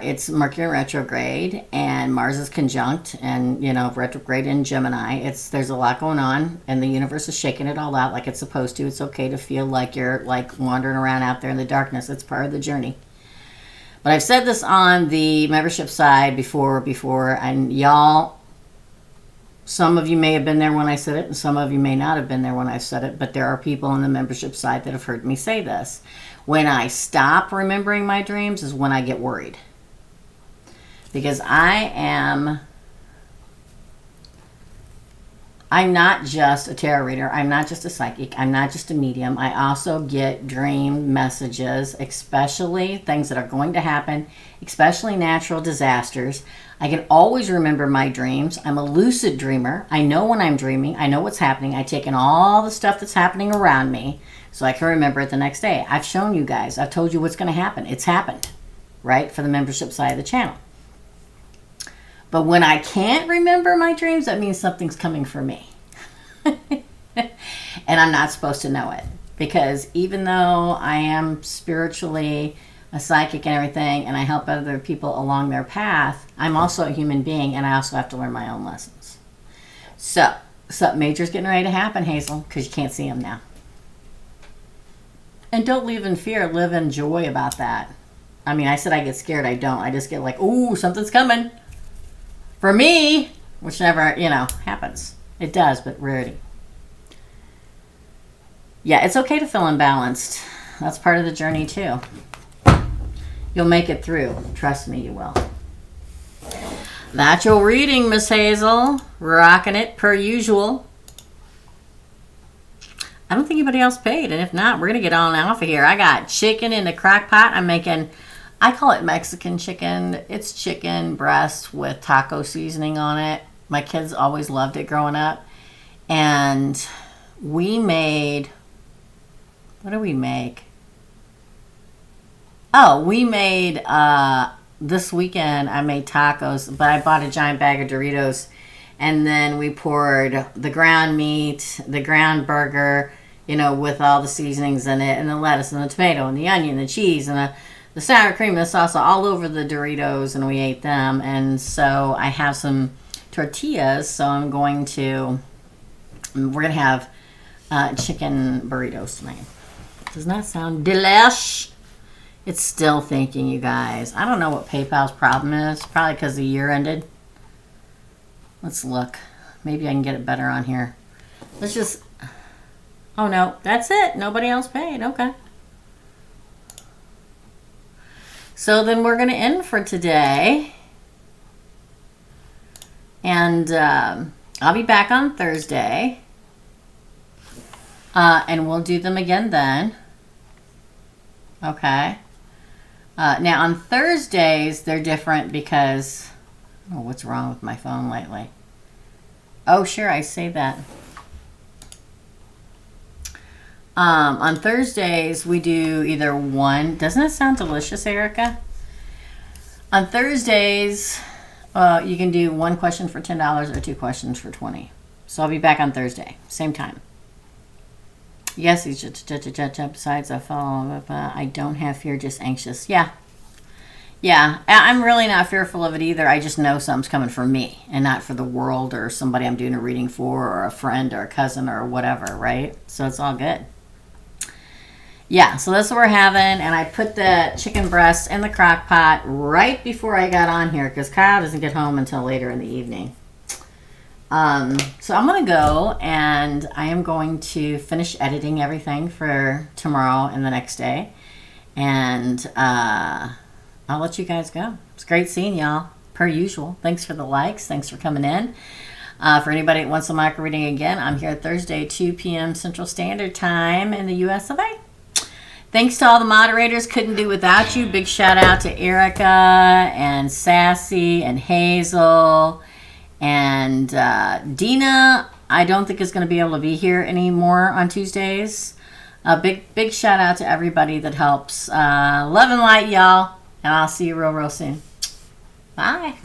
it's Mercury retrograde, and Mars is conjunct, and, retrograde in Gemini. There's a lot going on, and the universe is shaking it all out like it's supposed to. It's okay to feel like you're, like, wandering around out there in the darkness. It's part of the journey. But I've said this on the membership side before, and y'all, some of you may have been there when I said it, and some of you may not have been there when I said it, but there are people on the membership side that have heard me say this. When I stop remembering my dreams is when I get worried. Because I'm not just a tarot reader. I'm not just a psychic. I'm not just a medium. I also get dream messages, especially things that are going to happen, especially natural disasters. I can always remember my dreams. I'm a lucid dreamer. I know when I'm dreaming. I know what's happening. I take in all the stuff that's happening around me so I can remember it the next day. I've shown you guys. I've told you what's going to happen. It's happened, right, for the membership side of the channel. But when I can't remember my dreams, that means something's coming for me. And I'm not supposed to know it. Because even though I am spiritually a psychic and everything, and I help other people along their path, I'm also a human being, and I also have to learn my own lessons. So, something major's getting ready to happen, Hazel, because you can't see them now. And don't live in fear. Live in joy about that. I mean, I said I get scared. I don't. I just get like, ooh, something's coming. For me, which never, happens. It does, but rarity. Yeah, it's okay to feel imbalanced. That's part of the journey, too. You'll make it through. Trust me, you will. That's your reading, Miss Hazel. Rocking it per usual. I don't think anybody else paid, and if not, we're going to get on off of here. I got chicken in the crock pot. I'm making, I call it Mexican chicken. It's chicken breast with taco seasoning on it. My kids always loved it growing up. And we made, what did we make? Oh, we made, this weekend I made tacos, but I bought a giant bag of Doritos. And then we poured the ground meat, the ground burger, with all the seasonings in it, and the lettuce and the tomato and the onion, the cheese, and the sour cream and the salsa all over the Doritos, and we ate them. And so I have some tortillas, so we're going to have chicken burritos tonight. Doesn't that sound delish? It's still thinking, you guys. I don't know what PayPal's problem is. Probably because the year ended. Let's look. Maybe I can get it better on here. Let's just... Oh, no. That's it. Nobody else paid. Okay. So then we're going to end for today. And I'll be back on Thursday. And we'll do them again then. Okay. Now on Thursdays, they're different because... Oh, what's wrong with my phone lately? Oh, sure, I say that. On Thursdays, we do either one... Doesn't it sound delicious, Erica? On Thursdays, you can do one question for $10 or two questions for $20. So I'll be back on Thursday, same time. Yes, he's just besides I follow. I don't have fear, just anxious. Yeah. Yeah, I'm really not fearful of it either. I just know something's coming for me and not for the world or somebody I'm doing a reading for or a friend or a cousin or whatever, right? So it's all good. Yeah, so that's what we're having. And I put the chicken breast in the crock pot right before I got on here because Kyle doesn't get home until later in the evening. So I'm going to go and I am going to finish editing everything for tomorrow and the next day. And I'll let you guys go. It's great seeing y'all, per usual. Thanks for the likes. Thanks for coming in. For anybody that wants a micro reading again, I'm here Thursday, 2 p.m. Central Standard Time in the U.S. of A. Thanks to all the moderators. Couldn't do without you. Big shout out to Erica and Sassy and Hazel and Dina. I don't think is going to be able to be here anymore on Tuesdays. Big shout out to everybody that helps. Love and light, y'all. And I'll see you real soon. Bye.